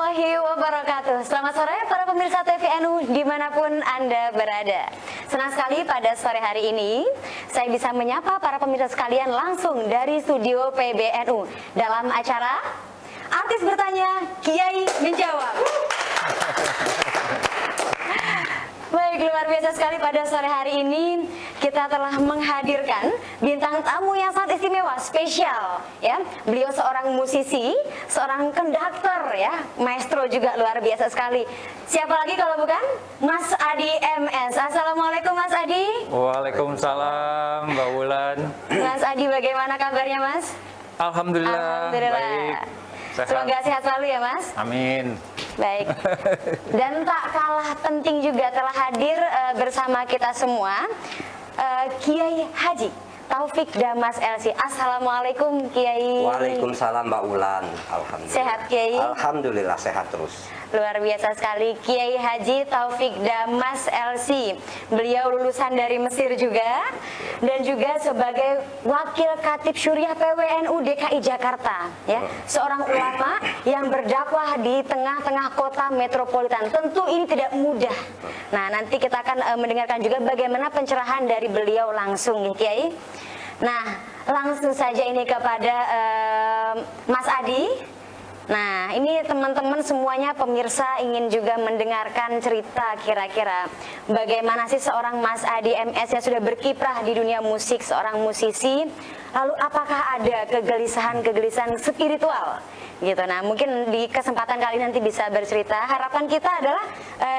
warahmatullahi wabarakatuh. Selamat sore para pemirsa TVNU dimanapun Anda berada. Senang sekali pada sore hari ini saya bisa menyapa para pemirsa sekalian langsung dari studio PBNU dalam acara Artis Bertanya, Kiai Menjawab. Baik, luar biasa sekali pada sore hari ini kita telah menghadirkan bintang tamu yang sangat istimewa, spesial ya. Beliau seorang musisi, seorang konduktor ya, maestro juga luar biasa sekali. Siapa lagi kalau bukan Mas Adi MS. Assalamualaikum Mas Adi. Waalaikumsalam Mbak Wulan. Mas Adi, bagaimana kabarnya Mas? Alhamdulillah. Baik. Sehat. Semoga sehat selalu ya Mas. Amin. Baik, dan tak kalah penting juga telah hadir bersama kita semua Kiai Haji Taufik Damas LC. Assalamualaikum Kiai. Waalaikumsalam Mbak Wulan. Alhamdulillah. Sehat Kiai? Alhamdulillah sehat terus. Luar biasa sekali Kiai Haji Taufik Damas LC. Beliau lulusan dari Mesir juga dan juga sebagai Wakil Khatib Syuriah PWNU DKI Jakarta ya. Seorang ulama yang berdakwah di tengah-tengah kota metropolitan. Tentu ini tidak mudah. Nah, nanti kita akan mendengarkan juga bagaimana pencerahan dari beliau langsung nih Kiai. Nah, langsung saja ini kepada Mas Adi. Nah, ini teman-teman semuanya pemirsa ingin juga mendengarkan cerita kira-kira bagaimana sih seorang Mas Adi MS yang sudah berkiprah di dunia musik, seorang musisi. Lalu apakah ada kegelisahan-kegelisahan spiritual gitu. Nah, mungkin di kesempatan kali nanti bisa bercerita. Harapan kita adalah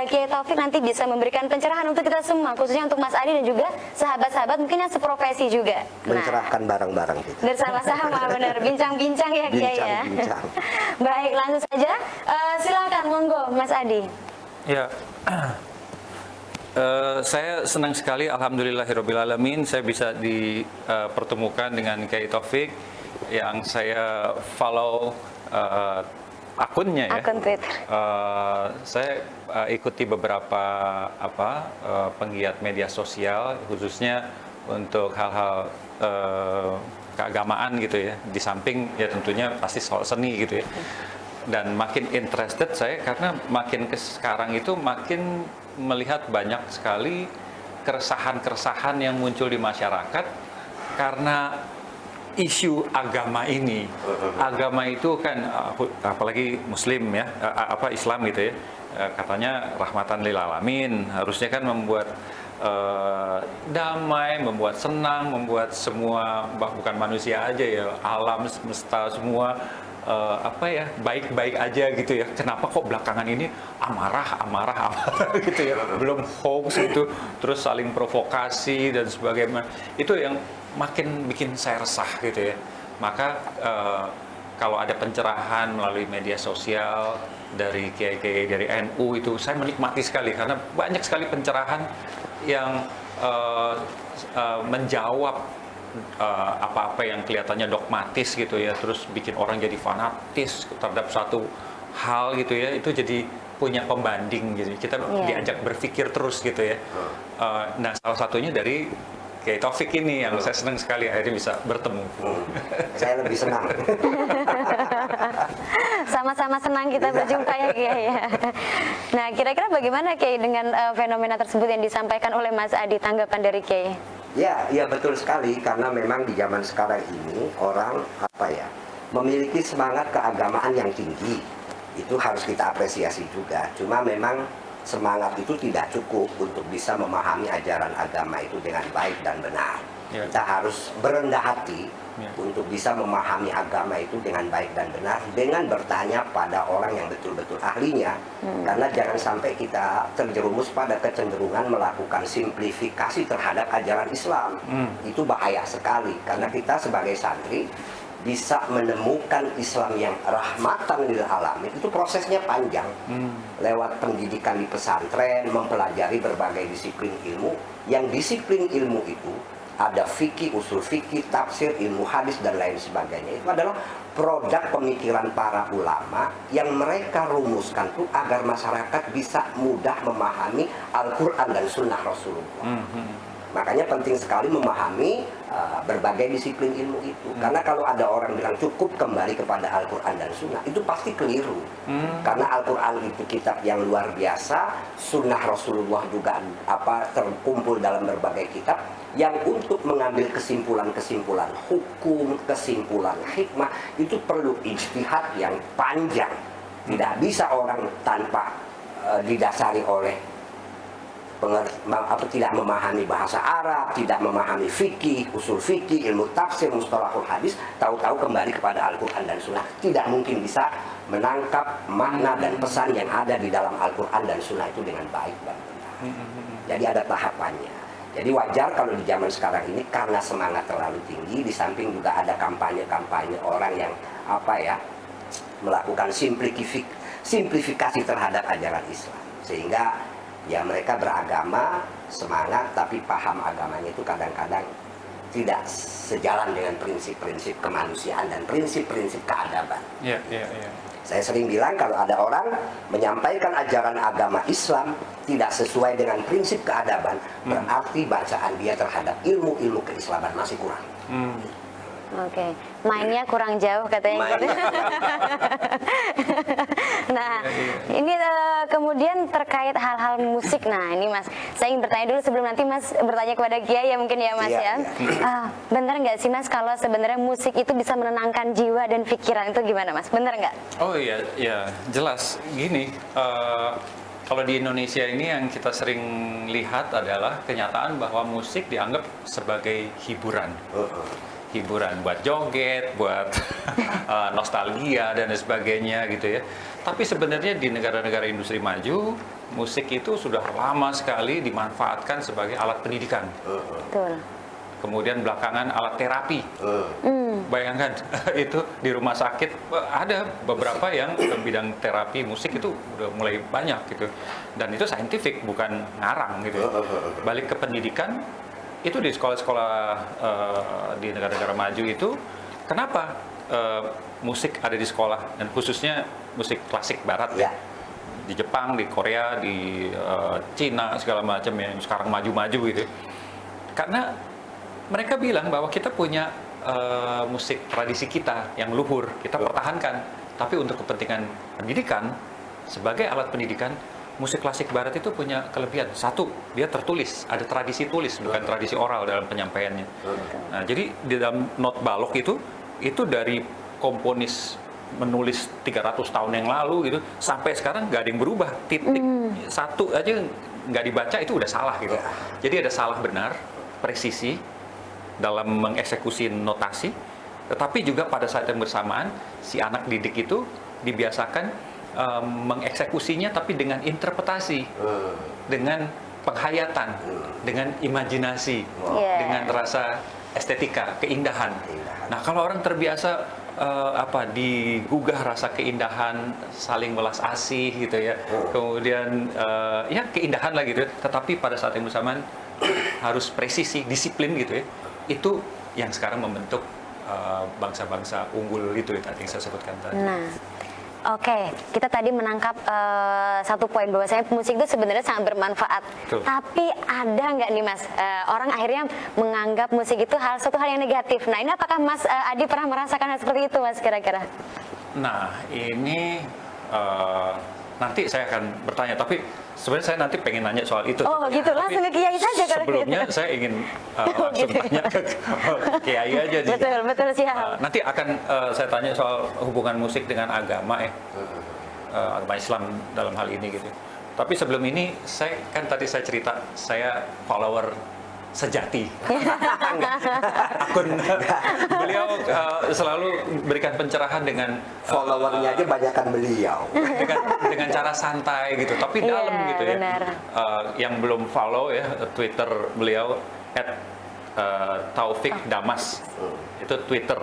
Kiai Taufik nanti bisa memberikan pencerahan untuk kita semua, khususnya untuk Mas Adi dan juga sahabat-sahabat mungkin yang seprofesi juga. Mencerahkan bareng-bareng kita. Bersama-sama benar, bincang-bincang ya Kiai ya. Bincang-bincang. Baik, langsung saja. Silakan monggo Mas Adi. Ya. Saya senang sekali, alhamdulillahirobbilalamin, saya bisa dipertemukan dengan Kiai Taufik yang saya follow akunnya ya. Akun Twitter. Saya ikuti beberapa penggiat media sosial, khususnya untuk hal-hal keagamaan gitu ya. Di samping ya tentunya pasti soal seni gitu ya. Dan makin interested saya karena makin sekarang itu makin melihat banyak sekali keresahan-keresahan yang muncul di masyarakat karena isu agama ini. Agama itu kan apalagi Muslim ya, Islam gitu ya. Katanya rahmatan lil alamin, harusnya kan membuat damai, membuat senang, membuat semua bukan manusia aja ya, alam semesta semua baik-baik aja gitu ya. Kenapa kok belakangan ini amarah gitu ya, belum hoax gitu, terus saling provokasi dan sebagainya. Itu yang makin bikin saya resah gitu ya. Maka kalau ada pencerahan melalui media sosial dari kiai-kiai dari NU itu saya menikmati sekali karena banyak sekali pencerahan yang menjawab apa-apa yang kelihatannya dogmatis gitu ya, terus bikin orang jadi fanatis terhadap satu hal gitu ya, itu jadi punya pembanding gitu, kita diajak berpikir terus gitu ya. Nah, salah satunya dari Kiai Taufik ini yang saya senang sekali akhirnya bisa bertemu. Saya lebih senang. Sama-sama senang kita berjumpa ya Kiai ya. Nah, kira-kira bagaimana Kiai dengan fenomena tersebut yang disampaikan oleh Mas Adi, tanggapan dari Kiai? Ya betul sekali, karena memang di zaman sekarang ini orang memiliki semangat keagamaan yang tinggi. Itu harus kita apresiasi juga. Cuma memang semangat itu tidak cukup untuk bisa memahami ajaran agama itu dengan baik dan benar. Kita harus berendah hati untuk bisa memahami agama itu dengan baik dan benar, dengan bertanya pada orang yang betul-betul ahlinya. Karena jangan sampai kita terjerumus pada kecenderungan melakukan simplifikasi terhadap ajaran Islam. Itu bahaya sekali, karena kita sebagai santri bisa menemukan Islam yang rahmatan lil alamin itu prosesnya panjang. Lewat pendidikan di pesantren, mempelajari berbagai disiplin ilmu. Yang disiplin ilmu itu ada fikih, usul fikih, tafsir, ilmu hadis dan lain sebagainya. Itu adalah produk pemikiran para ulama yang mereka rumuskan tuh agar masyarakat bisa mudah memahami Al-Quran dan Sunnah Rasulullah. Makanya penting sekali memahami berbagai disiplin ilmu itu. Karena kalau ada orang bilang cukup kembali kepada Al-Quran dan Sunnah, itu pasti keliru. Karena Al-Quran itu kitab yang luar biasa, Sunnah Rasulullah juga terkumpul dalam berbagai kitab yang untuk mengambil kesimpulan-kesimpulan hukum, kesimpulan hikmah, itu perlu ijtihad yang panjang. Tidak bisa orang tanpa didasari oleh tidak memahami bahasa Arab, tidak memahami fikih, usul fikih, ilmu tafsir, mustalahul hadis, tahu-tahu kembali kepada Al-Quran dan Sunnah. Tidak mungkin bisa menangkap makna dan pesan yang ada di dalam Al-Quran dan Sunnah itu dengan baik dan benar. Jadi ada tahapannya. Jadi wajar kalau di zaman sekarang ini karena semangat terlalu tinggi, di samping juga ada kampanye-kampanye orang yang melakukan simplifikasi terhadap ajaran Islam. Sehingga ya mereka beragama, semangat, tapi paham agamanya itu kadang-kadang tidak sejalan dengan prinsip-prinsip kemanusiaan dan prinsip-prinsip keadaban. Saya sering bilang kalau ada orang menyampaikan ajaran agama Islam tidak sesuai dengan prinsip keadaban, berarti bacaan dia terhadap ilmu-ilmu keislaman masih kurang. Oke, mainnya kurang jauh katanya. Nah, ini kemudian terkait hal-hal musik. Nah, ini Mas, saya ingin bertanya dulu sebelum nanti Mas bertanya kepada Kiai ya mungkin ya Mas ya. Benar nggak sih Mas kalau sebenarnya musik itu bisa menenangkan jiwa dan pikiran, itu gimana Mas? Benar nggak? Oh iya, ya jelas. Gini, kalau di Indonesia ini yang kita sering lihat adalah kenyataan bahwa musik dianggap sebagai hiburan. Hiburan buat joget, buat nostalgia dan sebagainya gitu ya. Tapi sebenarnya di negara-negara industri maju, musik itu sudah lama sekali dimanfaatkan sebagai alat pendidikan. Betul. Kemudian belakangan alat terapi. Bayangkan itu di rumah sakit ada beberapa yang bidang terapi musik itu udah mulai banyak gitu. Dan itu saintifik, bukan ngarang gitu. Balik ke pendidikan, itu di sekolah-sekolah di negara-negara maju itu, kenapa musik ada di sekolah, dan khususnya musik klasik barat ya, di Jepang, di Korea, di Cina, segala macam yang sekarang maju-maju gitu. Karena mereka bilang bahwa kita punya musik tradisi kita yang luhur, kita pertahankan, tapi untuk kepentingan pendidikan, sebagai alat pendidikan, musik klasik barat itu punya kelebihan. Satu, dia tertulis, ada tradisi tulis, bukan tradisi oral dalam penyampaiannya. Nah, jadi di dalam not balok itu dari komponis menulis 300 tahun yang lalu gitu, sampai sekarang nggak ada yang berubah. Titik satu aja nggak dibaca itu udah salah gitu. Jadi ada salah benar, presisi dalam mengeksekusi notasi, tetapi juga pada saat yang bersamaan si anak didik itu dibiasakan mengeksekusinya tapi dengan interpretasi, dengan penghayatan, dengan imajinasi, dengan rasa estetika, keindahan. Nah, kalau orang terbiasa digugah rasa keindahan, saling welas asih gitu ya, kemudian ya keindahan lah gitu, tetapi pada saat yang bersamaan harus presisi, disiplin gitu ya, itu yang sekarang membentuk bangsa-bangsa unggul itu tadi yang saya sebutkan tadi. Nah, oke, kita tadi menangkap satu poin bahwa musik itu sebenarnya sangat bermanfaat. Betul. Tapi ada nggak nih Mas, orang akhirnya menganggap musik itu satu hal yang negatif. Nah, ini apakah Mas Adi pernah merasakan hal seperti itu Mas kira-kira? Nah, ini nanti saya akan bertanya, tapi sebenarnya saya nanti pengen nanya soal itu. Oh gitu, langsung ke Kiai saja kalau sebelumnya gitu. saya ingin langsung tanya ke Kiai aja nih. Betul siap. Nanti akan saya tanya soal hubungan musik dengan agama ya, agama Islam dalam hal ini gitu. Tapi sebelum ini saya cerita saya follower sejati. Akun beliau selalu berikan pencerahan dengan Followernya aja banyakan beliau. dengan cara santai gitu, tapi dalam gitu ya. Yang belum follow ya Twitter beliau @Taufik Damas, itu Twitter,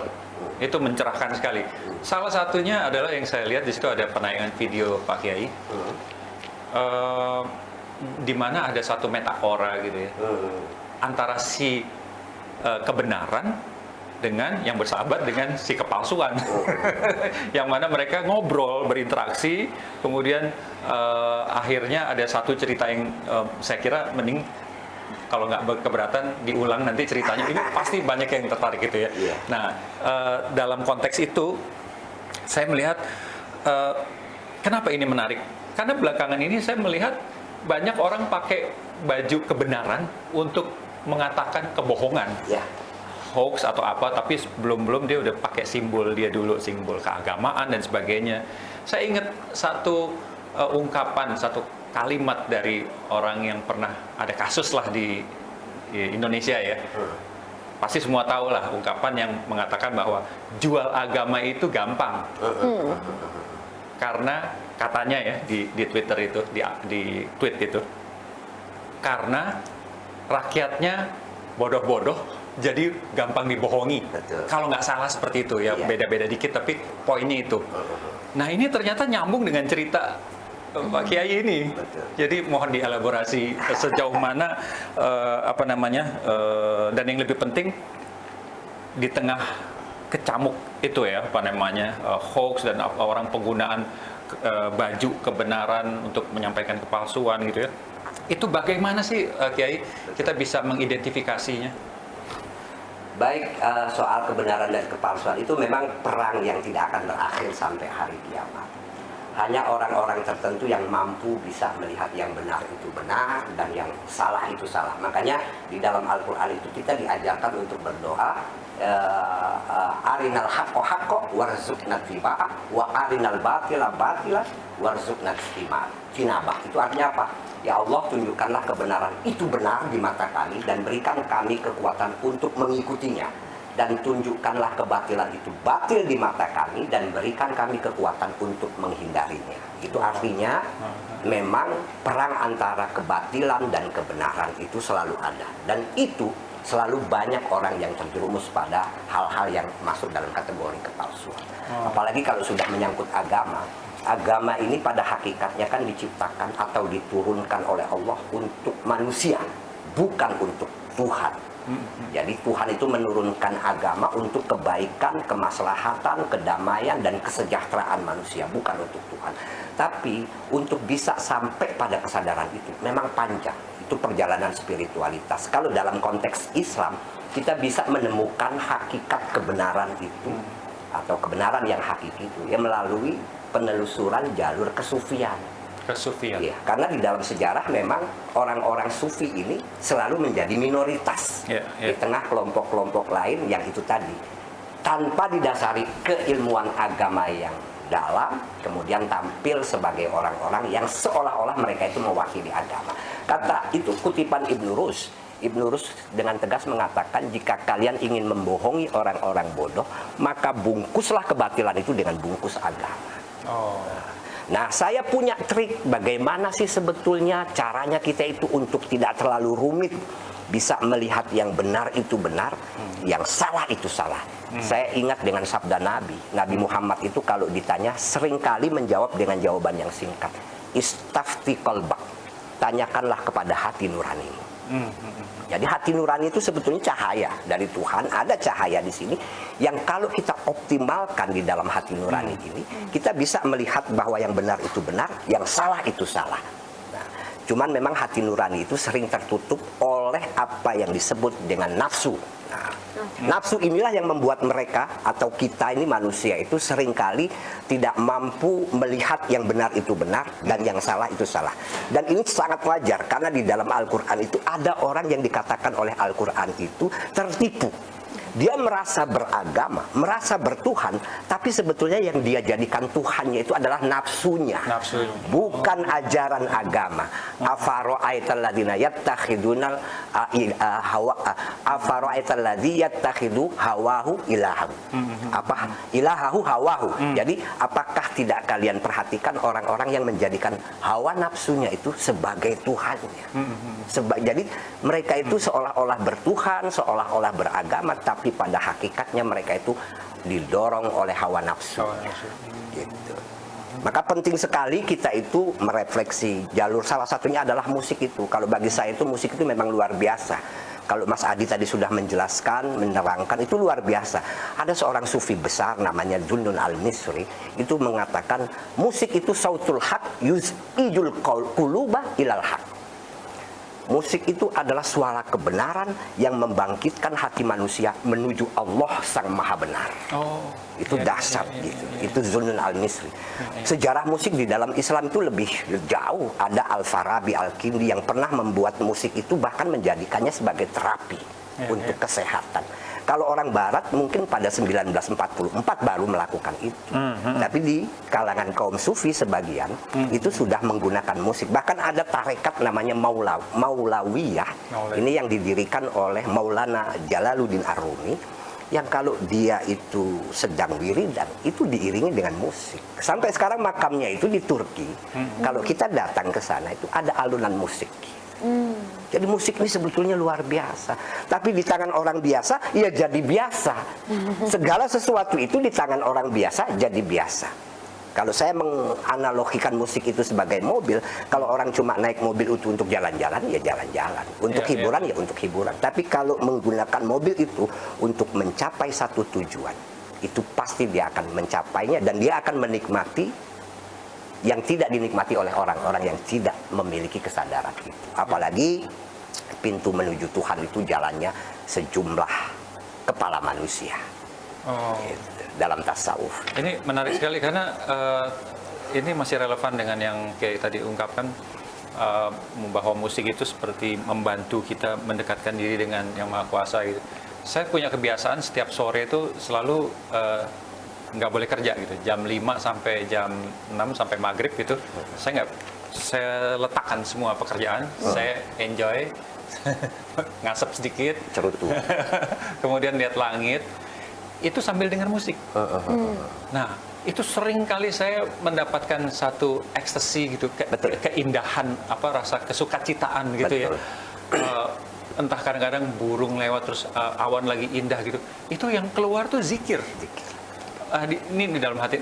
itu mencerahkan sekali. Salah satunya adalah yang saya lihat di situ ada penayangan video Pak Kiai, di mana ada satu metafora gitu ya, antara si kebenaran dengan yang bersahabat dengan si kepalsuan. Yang mana mereka ngobrol, berinteraksi, kemudian akhirnya ada satu cerita yang saya kira mending kalau nggak keberatan diulang nanti ceritanya, ini pasti banyak yang tertarik gitu ya. Iya. Nah, dalam konteks itu saya melihat kenapa ini menarik? Karena belakangan ini saya melihat banyak orang pakai baju kebenaran untuk mengatakan kebohongan. Ya. Hoax atau apa, tapi belum dia udah pakai simbol dia dulu, simbol keagamaan dan sebagainya. Saya ingat satu ungkapan, satu kalimat dari orang yang pernah ada kasus lah di Indonesia ya. Pasti semua tahu lah ungkapan yang mengatakan bahwa jual agama itu gampang. Karena katanya ya di Twitter itu, di tweet itu, karena rakyatnya bodoh-bodoh, jadi gampang dibohongi. Betul. Kalau nggak salah seperti itu ya, Iya. beda-beda dikit tapi poinnya itu. Nah ini ternyata nyambung dengan cerita Pak Kiai ini. Betul. Jadi mohon dielaborasi sejauh mana dan yang lebih penting di tengah kecamuk itu ya hoax dan orang penggunaan baju kebenaran untuk menyampaikan kepalsuan gitu ya. Itu bagaimana sih Kiai kita bisa mengidentifikasinya? Baik, soal kebenaran dan kepalsuan itu memang perang yang tidak akan berakhir sampai hari kiamat. Hanya orang-orang tertentu yang mampu bisa melihat yang benar itu benar dan yang salah itu salah. Makanya di dalam Al-Quran itu kita diajarkan untuk berdoa, arinal haqqo haqqo warzuqna tiba'ah wa arinal batila batila warzuqna tinabah. Itu artinya apa? Ya Allah, tunjukkanlah kebenaran itu benar di mata kami dan berikan kami kekuatan untuk mengikutinya. Dan tunjukkanlah kebatilan itu batil di mata kami dan berikan kami kekuatan untuk menghindarinya. Itu artinya memang perang antara kebatilan dan kebenaran itu selalu ada. Dan itu selalu banyak orang yang terjerumus pada hal-hal yang masuk dalam kategori kepalsuan. Apalagi kalau sudah menyangkut agama. Agama ini pada hakikatnya kan diciptakan atau diturunkan oleh Allah untuk manusia, bukan untuk Tuhan. Jadi Tuhan itu menurunkan agama untuk kebaikan, kemaslahatan, kedamaian, dan kesejahteraan manusia, bukan untuk Tuhan. Tapi untuk bisa sampai pada kesadaran itu memang panjang. Itu perjalanan spiritualitas. Kalau dalam konteks Islam, kita bisa menemukan hakikat kebenaran itu atau kebenaran yang hakiki itu ya melalui penelusuran jalur kesufian. Kesufian. Ya, karena di dalam sejarah memang orang-orang sufi ini selalu menjadi minoritas di tengah kelompok-kelompok lain yang itu tadi. Tanpa didasari keilmuan agama yang dalam, kemudian tampil sebagai orang-orang yang seolah-olah mereka itu mewakili agama. Kata itu kutipan Ibnu Rus. Ibnu Rus dengan tegas mengatakan, jika kalian ingin membohongi orang-orang bodoh, maka bungkuslah kebatilan itu dengan bungkus agama. Nah, saya punya trik bagaimana sih sebetulnya caranya kita itu untuk tidak terlalu rumit bisa melihat yang benar itu benar, yang salah itu salah. Saya ingat dengan sabda Nabi Muhammad itu kalau ditanya seringkali menjawab dengan jawaban yang singkat. Istafti qalbak, tanyakanlah kepada hati nuranimu. Jadi hati nurani itu sebetulnya cahaya dari Tuhan, ada cahaya di sini yang kalau kita optimalkan di dalam hati nurani ini, kita bisa melihat bahwa yang benar itu benar, yang salah itu salah. Nah, cuman memang hati nurani itu sering tertutup oleh apa yang disebut dengan nafsu. Nah, nafsu inilah yang membuat mereka atau kita ini manusia itu seringkali tidak mampu melihat yang benar itu benar dan yang salah itu salah. Dan ini sangat wajar karena di dalam Al-Quran itu ada orang yang dikatakan oleh Al-Quran itu tertipu. Dia merasa beragama, merasa bertuhan, tapi sebetulnya yang dia jadikan Tuhannya itu adalah nafsunya, bukan ajaran agama. Afara'aital ladzina yattakhidunal afara'aital ladzi yattakhidu hawahu ilahan. Apa? Ilahahu hawahu. Jadi apakah tidak kalian perhatikan orang-orang yang menjadikan hawa nafsunya itu sebagai Tuhannya? Jadi mereka itu seolah-olah bertuhan, seolah-olah beragama, tapi pada hakikatnya mereka itu didorong oleh hawa nafsu. Gitu. Maka penting sekali kita itu merefleksi jalur. Salah satunya adalah musik itu. Kalau bagi saya itu musik itu memang luar biasa. Kalau Mas Adi tadi sudah menjelaskan, menerangkan, itu luar biasa. Ada seorang sufi besar namanya Junnun al-Misri, itu mengatakan musik itu sautul haq yuz'ijul quluba ilal haq. musik itu adalah suara kebenaran yang membangkitkan hati manusia menuju Allah Sang Maha Benar. Oh, Itu iya, dahsyat iya, iya, gitu. iya. Itu Zunnun Al-Misri. Sejarah musik di dalam Islam itu lebih jauh. Ada Al-Farabi Al-Kindi yang pernah membuat musik itu bahkan menjadikannya sebagai terapi untuk kesehatan. Kalau orang Barat mungkin pada 1944 baru melakukan itu. Tapi di kalangan kaum Sufi sebagian itu sudah menggunakan musik. Bahkan ada tarekat namanya Maulawiyah. Ini yang didirikan oleh Maulana Jalaluddin Ar-Rumi. Yang kalau dia itu sedang wiridan, itu diiringi dengan musik. Sampai sekarang makamnya itu di Turki. Kalau kita datang ke sana itu ada alunan musik. Jadi musik ini sebetulnya luar biasa. Tapi di tangan orang biasa, ya jadi biasa. Segala sesuatu itu di tangan orang biasa, jadi biasa. Kalau saya menganalogikan musik itu sebagai mobil, kalau orang cuma naik mobil itu untuk jalan-jalan, ya jalan-jalan. Untuk hiburan, ya untuk hiburan. Tapi kalau menggunakan mobil itu untuk mencapai satu tujuan, itu pasti dia akan mencapainya dan dia akan menikmati yang tidak dinikmati oleh orang-orang yang tidak memiliki kesadaran itu. Apalagi pintu menuju Tuhan itu jalannya sejumlah kepala manusia. Gitu, dalam tasawuf. Ini menarik sekali karena ini masih relevan dengan yang Kiai tadi ungkapkan, bahwa musik itu seperti membantu kita mendekatkan diri dengan Yang Maha Kuasa gitu. Saya punya kebiasaan setiap sore itu selalu nggak boleh kerja gitu, jam 5 sampai jam 6 sampai maghrib gitu, saya letakkan semua pekerjaan, saya enjoy, ngasep sedikit, Cerutu. kemudian lihat langit, itu sambil dengar musik. Nah, itu sering kali saya mendapatkan satu ekstasi gitu, keindahan, rasa kesukacitaan gitu. Betul. Ya. Entah kadang-kadang burung lewat terus awan lagi indah gitu, itu yang keluar tuh zikir. Ini di dalam hati,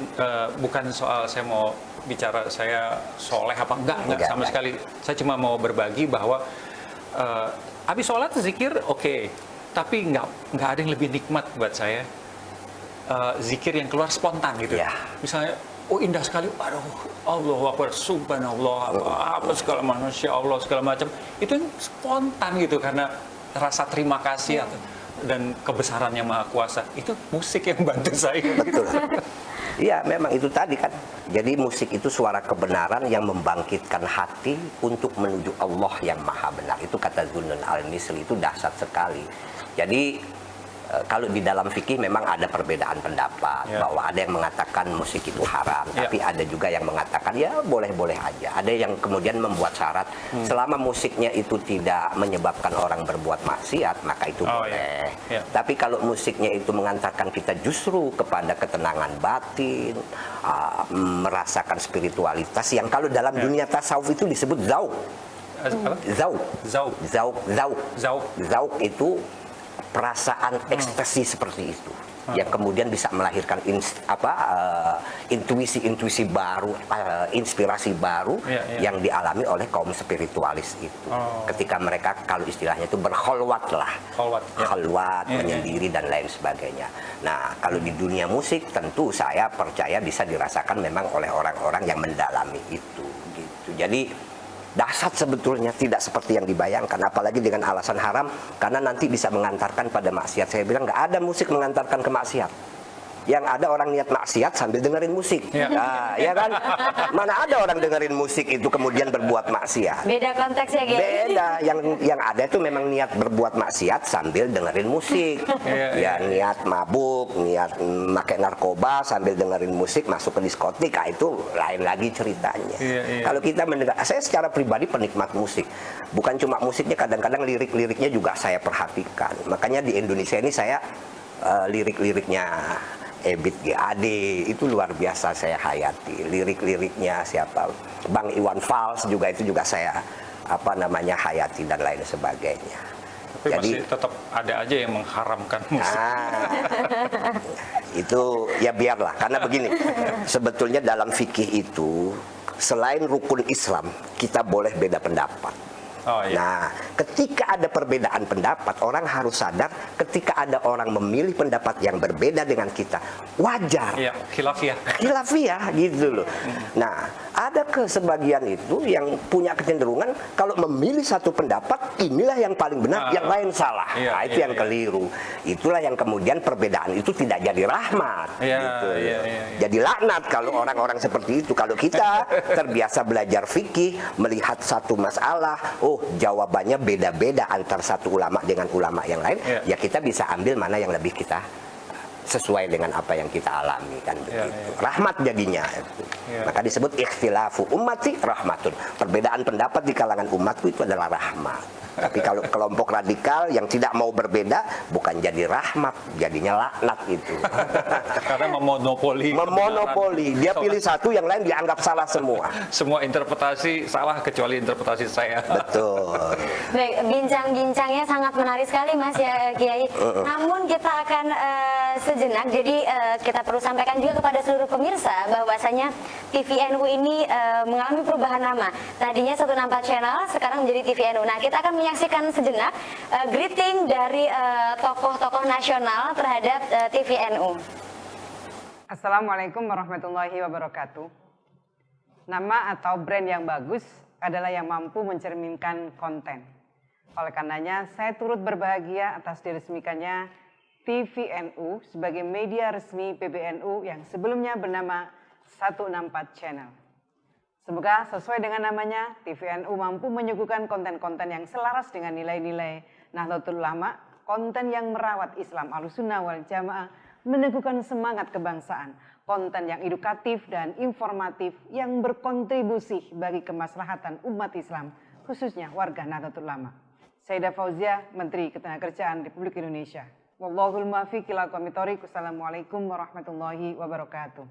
bukan soal saya mau bicara saya soleh apa enggak sama sekali. Saya cuma mau berbagi bahwa habis sholat zikir oke, tapi nggak ada yang lebih nikmat buat saya zikir yang keluar spontan gitu. Misalnya, oh indah sekali, aduh, Allahu Akbar, subhanallah, apa segala manusia Allah segala macam, itu yang spontan gitu karena rasa terima kasih dan kebesarannya Maha Kuasa. Itu musik yang bantu saya. Betul. Iya, memang itu tadi kan. Jadi musik itu suara kebenaran yang membangkitkan hati untuk menuju Allah yang Maha Benar. Itu kata Zunnun Al-Misri, itu dahsyat sekali. Jadi kalau di dalam fikih memang ada perbedaan pendapat, bahwa ada yang mengatakan musik itu haram, tapi ada juga yang mengatakan ya boleh-boleh aja. Ada yang kemudian membuat syarat selama musiknya itu tidak menyebabkan orang berbuat maksiat, maka itu boleh. Tapi kalau musiknya itu mengantarkan kita justru kepada ketenangan batin, merasakan spiritualitas yang kalau dalam dunia tasawuf itu disebut zauk. Zauk itu perasaan ekstasi seperti itu, yang kemudian bisa melahirkan intuisi-intuisi baru, inspirasi baru yang dialami oleh kaum spiritualis itu. Ketika mereka kalau istilahnya itu berkholwat lah, kholwat, menyendiri dan lain sebagainya. Nah, kalau di dunia musik tentu saya percaya bisa dirasakan memang oleh orang-orang yang mendalami itu. Gitu. Jadi dahsyat sebetulnya, tidak seperti yang dibayangkan, apalagi dengan alasan haram, karena nanti bisa mengantarkan pada maksiat. Saya bilang nggak ada musik mengantarkan ke maksiat. Yang ada orang niat maksiat sambil dengerin musik. Nah, ya kan? Mana ada orang dengerin musik itu kemudian berbuat maksiat. Beda konteksnya, Gay. Beda. Yang ada itu memang niat berbuat maksiat sambil dengerin musik. Ya, niat mabuk, niat pakai narkoba sambil dengerin musik, masuk ke diskotik, itu lain lagi ceritanya. Kalau kita mendengar, saya secara pribadi penikmat musik. Bukan cuma musiknya, kadang-kadang lirik-liriknya juga saya perhatikan. Makanya di Indonesia ini saya lirik-liriknya Ebit GAD itu luar biasa saya hayati. Lirik-liriknya siapa, Bang Iwan Fals juga, itu juga saya hayati dan lain sebagainya. Tapi jadi masih tetap ada aja yang mengharamkan musik. Itu ya biarlah, karena begini, sebetulnya dalam fikih itu selain rukun Islam kita boleh beda pendapat. Oh, iya. Nah, ketika ada perbedaan pendapat, orang harus sadar ketika ada orang memilih pendapat yang berbeda dengan kita, wajar. Iya, khilafiyah. Khilafiyah gitu loh. Nah, ada sebagian itu yang punya kecenderungan kalau memilih satu pendapat, inilah yang paling benar, yang lain salah. Iya, Nah, itu iya, yang iya. keliru. Itulah yang kemudian perbedaan itu tidak jadi rahmat. Iya, gitu. iya, iya. Jadi laknat kalau orang-orang seperti itu. Kalau kita terbiasa belajar fikih, melihat satu masalah, oh jawabannya beda-beda antar satu ulama dengan ulama yang lain, Iya. ya kita bisa ambil mana yang lebih kita sesuai dengan apa yang kita alami kan begitu. iya. Rahmat jadinya. Iya. Maka disebut ikhtilafu ummati rahmatun. Perbedaan pendapat di kalangan umatku itu adalah rahmat. Tapi kalau kelompok radikal yang tidak mau berbeda, bukan jadi rahmat, jadinya laknat itu. Karena memonopoli. Memonopoli. Dia pilih satu, yang lain dianggap salah semua. Semua interpretasi salah kecuali interpretasi saya. Betul. Baik, bincang-bincangnya sangat menarik sekali Mas ya Kiai. Namun kita akan sejenak, jadi kita perlu sampaikan juga kepada seluruh pemirsa bahwasanya TVNU ini mengalami perubahan nama. Tadinya 164 Channel, sekarang menjadi TVNU. Nah, kita akan menyaksikan sejenak greeting dari tokoh-tokoh nasional terhadap TVNU. Assalamualaikum warahmatullahi wabarakatuh. Nama atau brand yang bagus adalah yang mampu mencerminkan konten. Oleh karenanya, saya turut berbahagia atas diresmikannya TVNU sebagai media resmi PBNU yang sebelumnya bernama 164 Channel. Semoga sesuai dengan namanya, TVNU mampu menyuguhkan konten-konten yang selaras dengan nilai-nilai Nahdlatul Ulama, konten yang merawat Islam Ahlussunnah wal Jamaah, meneguhkan semangat kebangsaan, konten yang edukatif dan informatif yang berkontribusi bagi kemaslahatan umat Islam, khususnya warga Nahdlatul Ulama. Sayyidah Fauzia, Menteri Ketenagakerjaan Republik Indonesia. Wallahul muwaffiq ila aqwamit thoriq. Wassalamualaikum warahmatullahi wabarakatuh.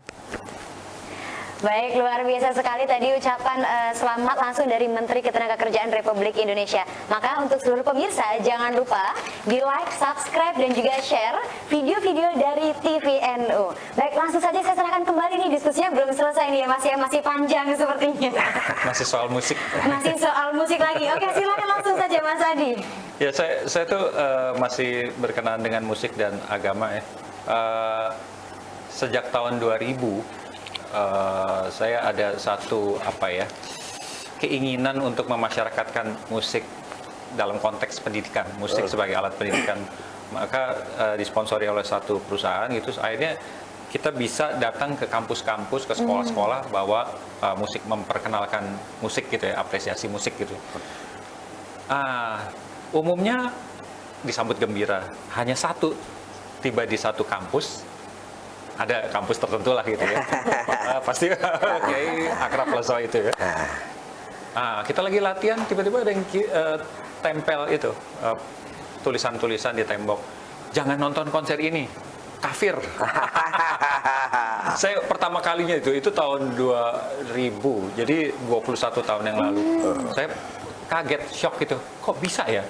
Baik, luar biasa sekali tadi ucapan selamat langsung dari Menteri Ketenagakerjaan Republik Indonesia. Maka untuk seluruh pemirsa jangan lupa di like, subscribe dan juga share video-video dari TVNU. Baik, langsung saja saya serahkan kembali nih, diskusinya belum selesai nih ya Mas ya, masih panjang sepertinya. Masih soal musik. Masih soal musik lagi. Oke, silakan langsung saja Mas Adi. Ya, saya tuh masih berkenaan dengan musik dan agama ya. Sejak tahun 2000 saya ada satu keinginan untuk memasyarakatkan musik dalam konteks pendidikan, musik sebagai alat pendidikan. Maka disponsori oleh satu perusahaan gitu, akhirnya kita bisa datang ke kampus-kampus, ke sekolah-sekolah bahwa musik, memperkenalkan musik gitu ya, apresiasi musik gitu. Umumnya disambut gembira, hanya satu tiba di satu kampus. Ada kampus tertentu lah gitu ya. Pasti Kiai akrab lah soal itu ya. Kita lagi latihan, tiba-tiba ada yang tempel itu tulisan-tulisan di tembok. Jangan nonton konser ini, kafir. Saya pertama kalinya itu tahun 2000, jadi 21 tahun yang lalu. Saya kaget, shock gitu. Kok bisa ya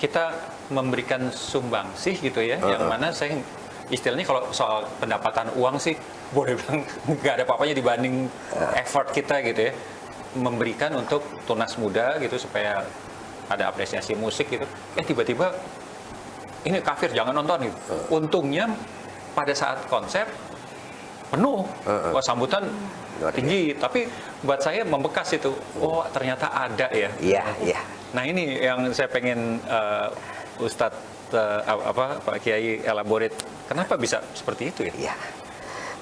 kita memberikan sumbangsih gitu ya, yang mana saya istilahnya kalau soal pendapatan uang sih boleh bilang nggak ada apa-apanya dibanding effort kita gitu ya, memberikan untuk tunas muda gitu supaya ada apresiasi musik gitu. Tiba-tiba ini kafir, jangan nonton gitu. Untungnya pada saat konser penuh, wah sambutan tinggi, tapi buat saya membekas itu. Oh ternyata ada ya. Iya, iya. Nah ini yang saya pengen Ustadz Pak Kiai elaborate, kenapa bisa seperti itu ya? Ya,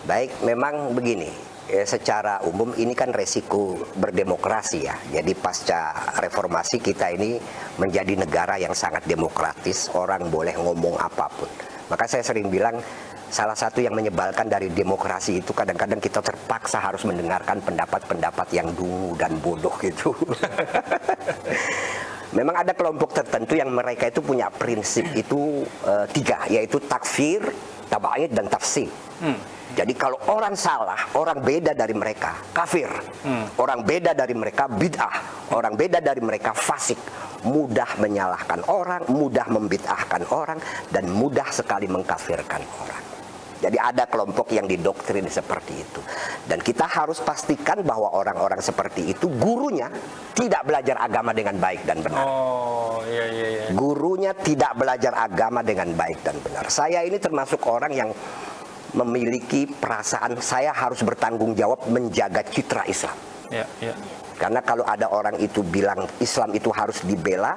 baik, memang begini. Secara umum ini kan resiko berdemokrasi ya. Jadi pasca reformasi kita ini menjadi negara yang sangat demokratis, orang boleh ngomong apapun. Maka saya sering bilang salah satu yang menyebalkan dari demokrasi itu kadang-kadang kita terpaksa harus mendengarkan pendapat-pendapat yang dungu dan bodoh gitu. Memang ada kelompok tertentu yang mereka itu punya prinsip itu tiga, yaitu takfir, tabaid, dan tafsir. Jadi kalau orang salah, orang beda dari mereka, kafir. Orang beda dari mereka, bid'ah. Orang beda dari mereka, fasik. Mudah menyalahkan orang, mudah membid'ahkan orang, dan mudah sekali mengkafirkan orang. Jadi ada kelompok yang didoktrin seperti itu. Dan kita harus pastikan bahwa orang-orang seperti itu gurunya tidak belajar agama dengan baik dan benar. Oh, iya. Gurunya tidak belajar agama dengan baik dan benar. Saya ini termasuk orang yang memiliki perasaan saya harus bertanggung jawab menjaga citra Islam. Iya. Karena kalau ada orang itu bilang Islam itu harus dibela,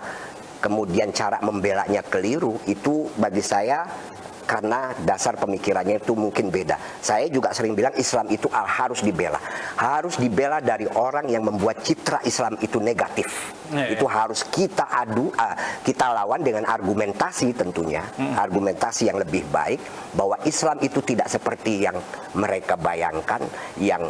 kemudian cara membelanya keliru, itu bagi saya karena dasar pemikirannya itu mungkin beda. Saya juga sering bilang Islam itu harus dibela. Harus dibela dari orang yang membuat citra Islam itu negatif. Itu harus kita kita lawan dengan argumentasi tentunya. Argumentasi yang lebih baik bahwa Islam itu tidak seperti yang mereka bayangkan, yang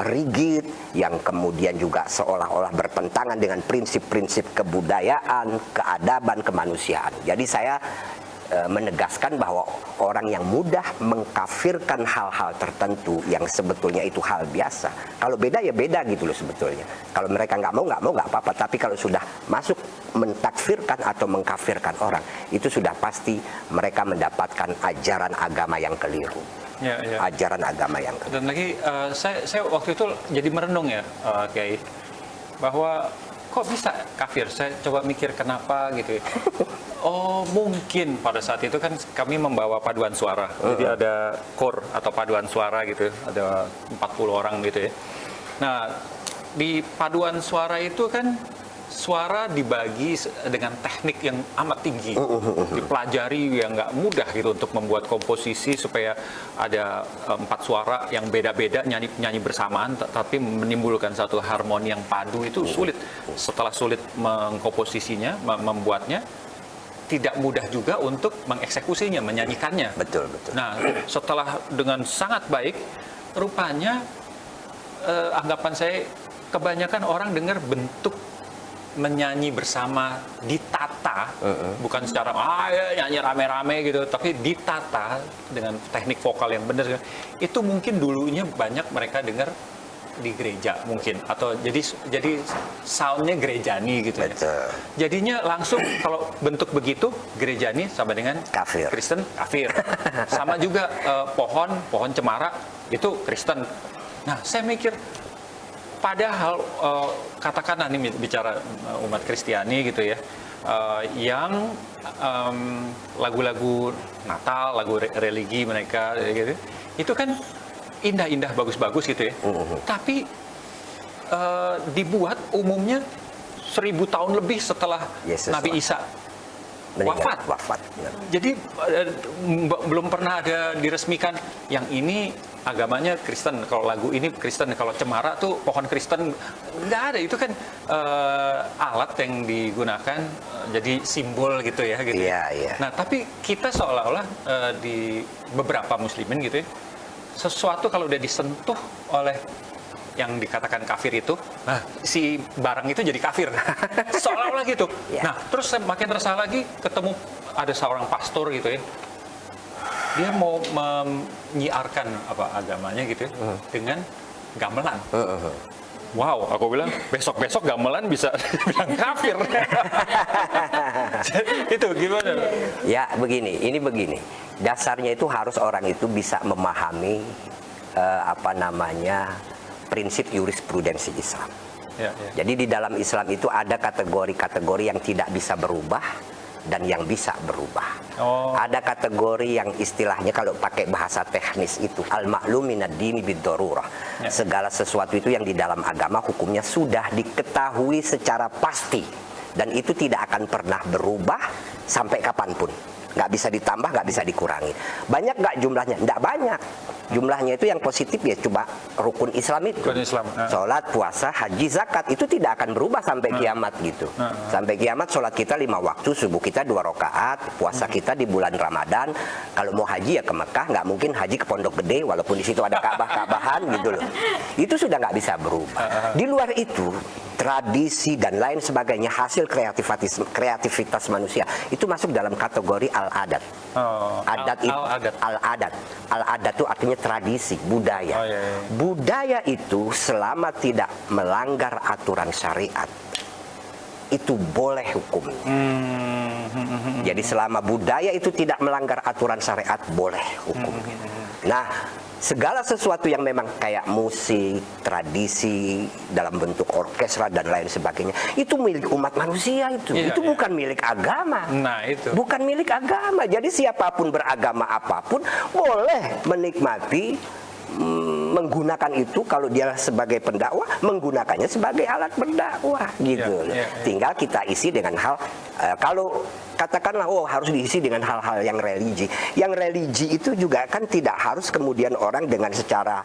rigid, yang kemudian juga seolah-olah bertentangan dengan prinsip-prinsip kebudayaan, keadaban, kemanusiaan. Jadi saya menegaskan bahwa orang yang mudah mengkafirkan hal-hal tertentu yang sebetulnya itu hal biasa. Kalau beda ya beda gitu loh sebetulnya. Kalau mereka nggak mau nggak apa-apa. Tapi kalau sudah masuk mentakfirkan atau mengkafirkan orang, itu sudah pasti mereka mendapatkan ajaran agama yang keliru. Ya. Ajaran agama yang keliru. Dan lagi saya waktu itu jadi merenung ya, Kiai, bahwa kok bisa kafir? Saya coba mikir kenapa gitu ya. Oh, mungkin pada saat itu kan kami membawa paduan suara. Jadi ada kor atau paduan suara gitu. Ada 40 orang gitu ya. Nah, di paduan suara itu kan suara dibagi dengan teknik yang amat tinggi, dipelajari yang nggak mudah gitu untuk membuat komposisi supaya ada 4 suara yang beda-beda nyanyi bersamaan, tapi menimbulkan satu harmoni yang padu itu sulit. Setelah sulit mengkomposisinya, membuatnya, tidak mudah juga untuk mengeksekusinya, menyanyikannya. Betul. Nah, setelah dengan sangat baik, rupanya anggapan saya kebanyakan orang dengar bentuk menyanyi bersama ditata, bukan secara nyanyi rame-rame gitu, tapi ditata dengan teknik vokal yang benar. Itu mungkin dulunya banyak mereka dengar di gereja mungkin, atau jadi soundnya gerejani gitu ya. Jadinya langsung kalau bentuk begitu gerejani sama dengan kafir. Kristen kafir. Sama juga pohon cemara itu Kristen. Nah, saya mikir padahal katakanlah ini bicara umat Kristiani gitu ya, yang lagu-lagu Natal, lagu religi mereka gitu, itu kan indah-indah, bagus-bagus gitu ya. Tapi dibuat umumnya 1000 tahun lebih setelah Yesus Nabi Isa wafat. Jadi belum pernah ada diresmikan yang ini agamanya Kristen, kalau lagu ini Kristen, kalau cemara tuh pohon Kristen, nggak ada. Itu kan alat yang digunakan jadi simbol gitu ya. Iya. Nah, tapi kita seolah-olah di beberapa muslimin gitu ya, sesuatu kalau udah disentuh oleh yang dikatakan kafir itu, nah si barang itu jadi kafir. Seolah-olah gitu. Nah, terus saya makin resah lagi ketemu ada seorang pastor gitu ya. Dia mau menyiarkan agamanya gitu ya, dengan gamelan. Wow, aku bilang besok-besok gamelan bisa bilang kafir. Itu gimana? Ya ini begini. Dasarnya itu harus orang itu bisa memahami prinsip jurisprudensi Islam. Jadi di dalam Islam itu ada kategori-kategori yang tidak bisa berubah dan yang bisa berubah. Ada kategori yang istilahnya kalau pakai bahasa teknis itu al-ma'lum minad dini bid-darurah. Segala sesuatu itu yang di dalam agama hukumnya sudah diketahui secara pasti dan itu tidak akan pernah berubah sampai kapanpun. Nggak bisa ditambah, nggak bisa dikurangi. Banyak nggak jumlahnya? Nggak banyak. Jumlahnya itu yang positif ya coba rukun Islam itu. Sholat, puasa, haji, zakat itu tidak akan berubah sampai kiamat gitu. Sampai kiamat sholat kita 5 waktu, subuh kita 2 rakaat, puasa kita di bulan Ramadan. Kalau mau haji ya ke Mekah, nggak mungkin haji ke Pondok Gede walaupun di situ ada Ka'bah-Ka'bahan gitu loh. Itu sudah nggak bisa berubah. Di luar itu tradisi dan lain sebagainya hasil kreativitas manusia itu masuk dalam kategori al-adat. Al-adat itu artinya tradisi, budaya. Budaya itu selama tidak melanggar aturan syariat itu boleh hukumnya. Jadi selama budaya itu tidak melanggar aturan syariat boleh hukumnya. Nah, segala sesuatu yang memang kayak musik, tradisi dalam bentuk orkestra dan lain sebagainya, itu milik umat manusia itu. Iya, Itu iya. bukan milik agama. Nah, itu. Bukan milik agama. Jadi siapapun beragama apapun boleh menikmati, menggunakan itu. Kalau dia sebagai pendakwah, menggunakannya sebagai alat berdakwah gitu. Iya, iya. Tinggal kita isi dengan hal, kalau katakanlah harus diisi dengan hal-hal yang religi. Yang religi itu juga kan tidak harus kemudian orang dengan secara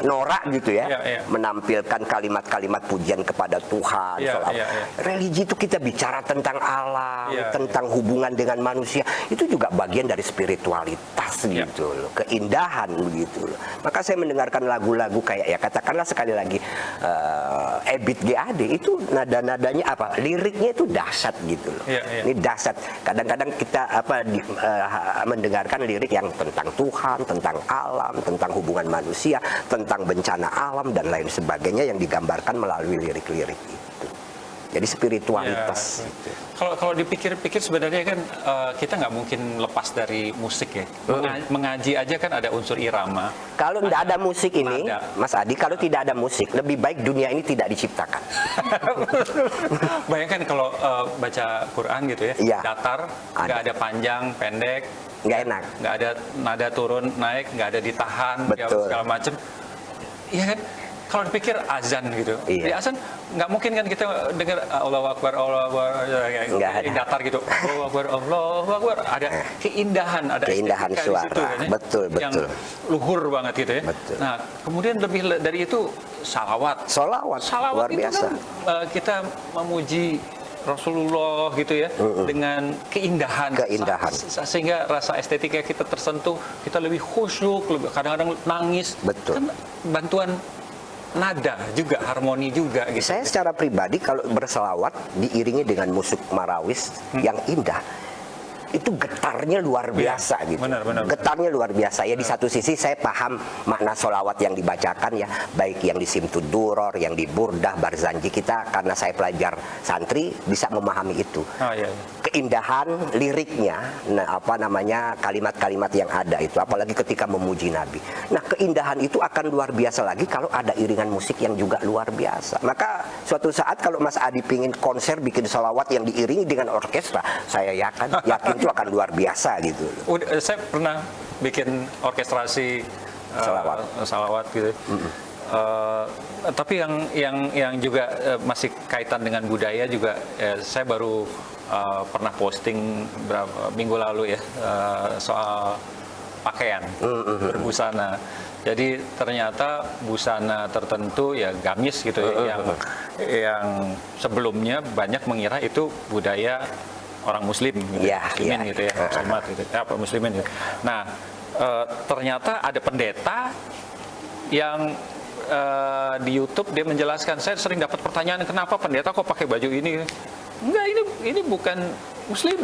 norak gitu ya, Iya, iya. menampilkan kalimat-kalimat pujian kepada Tuhan. Iya, sholawat. iya, iya. Religi itu kita bicara tentang alam, Iya, tentang hubungan dengan manusia. Itu juga bagian dari spiritualitas Iya. gitu loh, keindahan begitu loh. Maka saya mendengarkan lagu-lagu kayak ya katakanlah sekali lagi Ebit GAD itu nada-nadanya liriknya itu dahsyat gitu loh. Iya, iya. Ini dahsyat. Kadang-kadang kita mendengarkan lirik yang tentang Tuhan, tentang alam, tentang hubungan manusia, tentang bencana alam dan lain sebagainya yang digambarkan melalui lirik-lirik itu. Jadi spiritualitas. Ya, kalau dipikir-pikir sebenarnya kan kita nggak mungkin lepas dari musik ya. Mengaji aja kan ada unsur irama. Kalau tidak ada musik ini, nada. Mas Adi, kalau tidak ada musik, lebih baik dunia ini tidak diciptakan. Bayangkan kalau baca Quran gitu ya, Iya. datar, nggak ada panjang, pendek, Nggak enak. nggak ada nada turun naik, nggak ada ditahan, ya, Betul. segala macam. Iya kan? Kalau dipikir azan gitu, Iya. di azan nggak mungkin kan kita dengar Allahu Akbar, Nggak ada. datar gitu, Allahu Akbar, ada keindahan, ada Keindahan estetika di suara. situ, kan, ya, Betul, yang betul. luhur banget gitu ya. Betul. Nah, kemudian lebih dari itu salawat. Salawat luar itu biasa. kan kita memuji Rasulullah gitu ya, dengan keindahan, Keindahan. sehingga rasa estetika kita tersentuh, kita lebih khusyuk, kadang-kadang nangis. Betul. Kan bantuan nada juga, harmoni juga gitu. Saya secara pribadi kalau berselawat diiringi dengan musik marawis yang indah, itu getarnya luar biasa gitu. benar. Getarnya luar biasa. Ya di satu sisi saya paham makna solawat yang dibacakan ya, baik yang di Simtud Duror, yang di Burdah, Barzanji, kita karena saya pelajar santri bisa memahami itu. Oh, iya. Keindahan liriknya, kalimat-kalimat yang ada itu, apalagi ketika memuji Nabi. Nah, keindahan itu akan luar biasa lagi kalau ada iringan musik yang juga luar biasa. Maka suatu saat kalau Mas Adi pingin konser bikin sholawat yang diiringi dengan orkestra, saya yakin itu akan luar biasa gitu. Saya pernah bikin orkestrasi salawat gitu. Tapi yang juga masih kaitan dengan budaya juga, saya baru pernah posting beberapa minggu lalu ya, soal pakaian berbusana. Jadi ternyata busana tertentu ya gamis gitu ya, yang sebelumnya banyak mengira itu budaya orang muslim gitu, muslimin gitu ya, muslimat gitu, muslimin gitu. Nah, ternyata ada pendeta yang di YouTube dia menjelaskan, saya sering dapat pertanyaan kenapa pendeta kok pakai baju ini? Enggak, ini bukan muslim,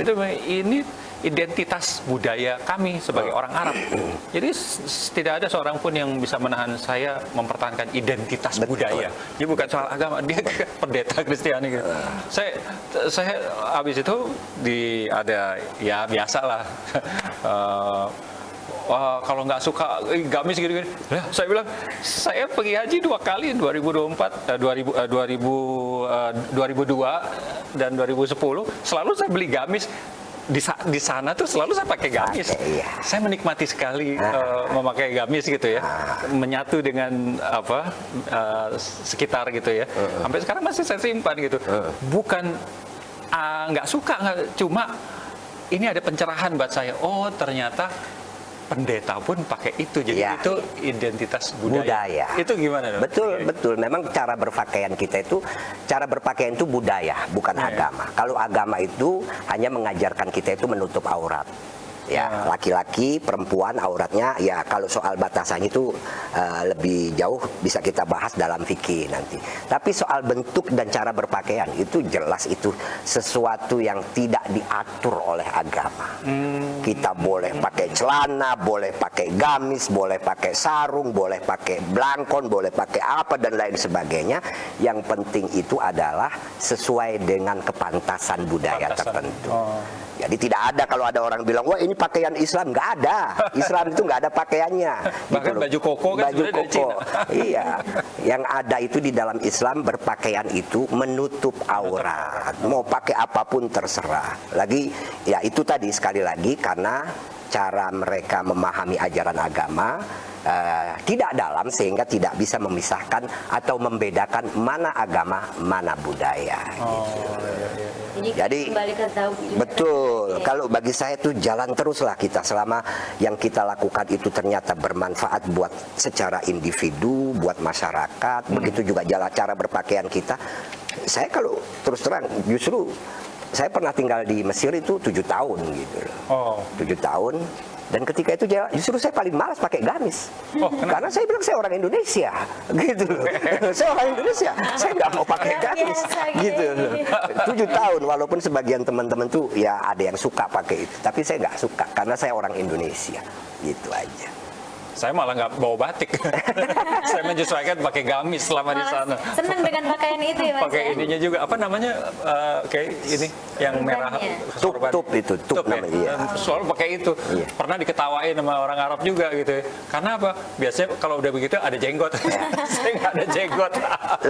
ini identitas budaya kami sebagai orang Arab. Jadi tidak ada seorang pun yang bisa menahan saya mempertahankan identitas budaya. Jadi bukan soal agama, dia pendeta Kristiani gitu. Saya habis itu ada ya biasalah. Wah, kalau nggak suka gamis gitu-gitu. Nah, saya bilang, saya pergi haji 2 kali, 2002 dan 2010. Selalu saya beli gamis. Di sana tuh selalu saya pakai gamis. Saya menikmati sekali memakai gamis gitu ya, menyatu dengan sekitar gitu ya. Sampai sekarang masih saya simpan gitu. Bukan nggak suka, cuma ini ada pencerahan buat saya. Oh, ternyata pendeta pun pakai itu, jadi itu identitas budaya. Itu gimana dong? Betul. Memang cara berpakaian kita itu, cara berpakaian itu budaya, bukan agama. Kalau agama itu hanya mengajarkan kita itu menutup aurat. Ya, laki-laki, perempuan auratnya ya, kalau soal batasannya itu lebih jauh bisa kita bahas dalam fikih nanti. Tapi soal bentuk dan cara berpakaian itu jelas itu sesuatu yang tidak diatur oleh agama. Kita boleh pakai celana, boleh pakai gamis, boleh pakai sarung, boleh pakai blangkon, boleh pakai apa dan lain sebagainya. Yang penting itu adalah sesuai dengan kepantasan budaya tertentu. Jadi tidak ada kalau ada orang bilang, wah ini pakaian Islam, nggak ada. Islam itu nggak ada pakaiannya. Bahkan loh. baju koko kan baju sebenarnya dari koko. Cina. Iya, yang ada itu di dalam Islam berpakaian itu menutup aurat. Mau pakai apapun terserah. Lagi, ya itu tadi sekali lagi karena cara mereka memahami ajaran agama tidak dalam sehingga tidak bisa memisahkan atau membedakan mana agama, mana budaya. Jadi kembali ke tauhid. betul. Kalau bagi saya itu jalan teruslah kita selama yang kita lakukan itu ternyata bermanfaat buat secara individu, buat masyarakat. Begitu juga cara berpakaian kita. Saya kalau terus terang justru saya pernah tinggal di Mesir itu 7 tahun gitu loh. 7 tahun. Dan ketika itu justru saya paling malas pakai gamis. Karena saya bilang saya orang Indonesia, gitu loh. Saya orang Indonesia, saya nggak mau pakai gamis, gitu loh. 7 tahun, walaupun sebagian teman-teman tuh ya ada yang suka pakai itu, tapi saya nggak suka karena saya orang Indonesia, gitu aja. Saya malah nggak bawa batik. Saya menyesuaikan pakai gamis selama di sana. Senang dengan pakaian itu ya Mas. Pakai ininya juga apa namanya kayak ini yang merah sorban. Tup itu, tup ya? namanya. Iya. Selalu pakai itu. Iya. Pernah diketawain sama orang Arab juga gitu. Karena apa? Biasanya kalau udah begitu ada jenggot. Saya nggak ada jenggot.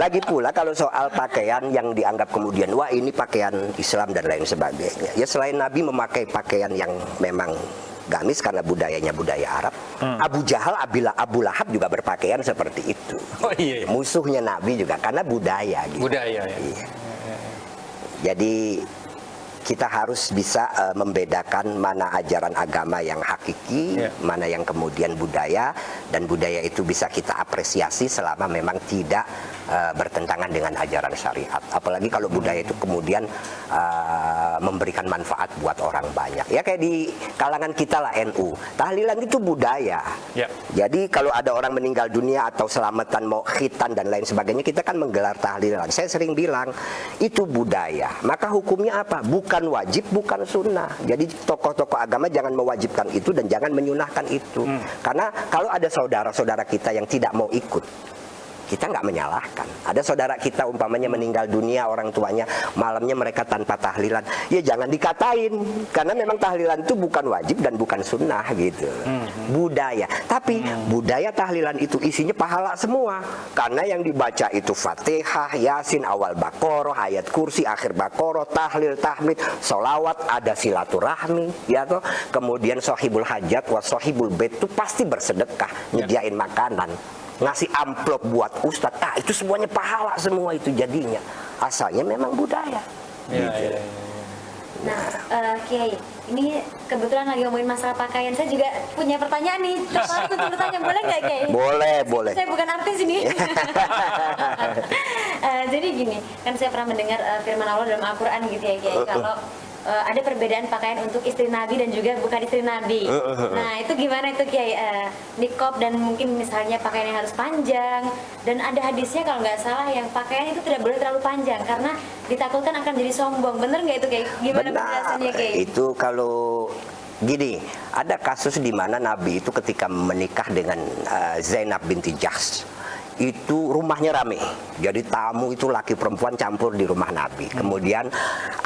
Lagi pula kalau soal pakaian yang dianggap kemudian wah ini pakaian Islam dan lain sebagainya. Ya selain Nabi memakai pakaian yang memang gamis karena budayanya budaya Arab. Abu Jahal, Abu Lahab juga berpakaian seperti itu. Oh iya. Musuhnya Nabi juga karena budaya. Gitu. Budaya ya. Iya. Jadi kita harus bisa membedakan mana ajaran agama yang hakiki, mana yang kemudian budaya, dan budaya itu bisa kita apresiasi selama memang tidak bertentangan dengan ajaran syariat. Apalagi kalau budaya itu kemudian memberikan manfaat buat orang banyak. Ya kayak di kalangan kita lah NU, tahlilan itu budaya. Ya. Jadi kalau ada orang meninggal dunia atau selamatan mau khitan dan lain sebagainya, kita kan menggelar tahlilan. Saya sering bilang itu budaya. Maka hukumnya apa? Bukan wajib, bukan sunnah. Jadi tokoh-tokoh agama jangan mewajibkan itu dan jangan menyunahkan itu. Karena kalau ada saudara-saudara kita yang tidak mau ikut, kita nggak menyalahkan. Ada saudara kita umpamanya meninggal dunia, orang tuanya malamnya mereka tanpa tahlilan, ya jangan dikatain karena memang tahlilan itu bukan wajib dan bukan sunnah gitu. Budaya. Tapi budaya tahlilan itu isinya pahala semua karena yang dibaca itu Fatihah, Yasin, awal Baqarah, ayat kursi, akhir Baqarah, tahlil, tahmid, sholawat, ada silaturahmi, ya toh. Kemudian sohibul hajat, sohibul bait itu pasti bersedekah, nyediain makanan, ngasih amplop buat ustadz, itu semuanya pahala semua itu jadinya. Asalnya memang budaya. Gitu. Nah, Kiai, ini kebetulan lagi ngomongin masalah pakaian, saya juga punya pertanyaan nih. Tertarik untuk bertanya, boleh nggak Kiai? Boleh, boleh. Saya bukan artis ini. Jadi gini, kan saya pernah mendengar firman Allah dalam Al-Quran gitu ya Kiai, kalau ada perbedaan pakaian untuk istri Nabi dan juga bukan istri Nabi. Nah itu gimana itu Kiai? Niqab dan mungkin misalnya pakaian yang harus panjang. Dan ada hadisnya kalau nggak salah yang pakaian itu tidak boleh terlalu panjang karena ditakutkan akan jadi sombong. Bener nggak itu Kiai? Gimana penjelasannya Kiai? Itu kalau gini, ada kasus di mana Nabi itu ketika menikah dengan Zainab binti Jahsh, itu rumahnya rame, jadi tamu itu laki perempuan campur di rumah Nabi. Kemudian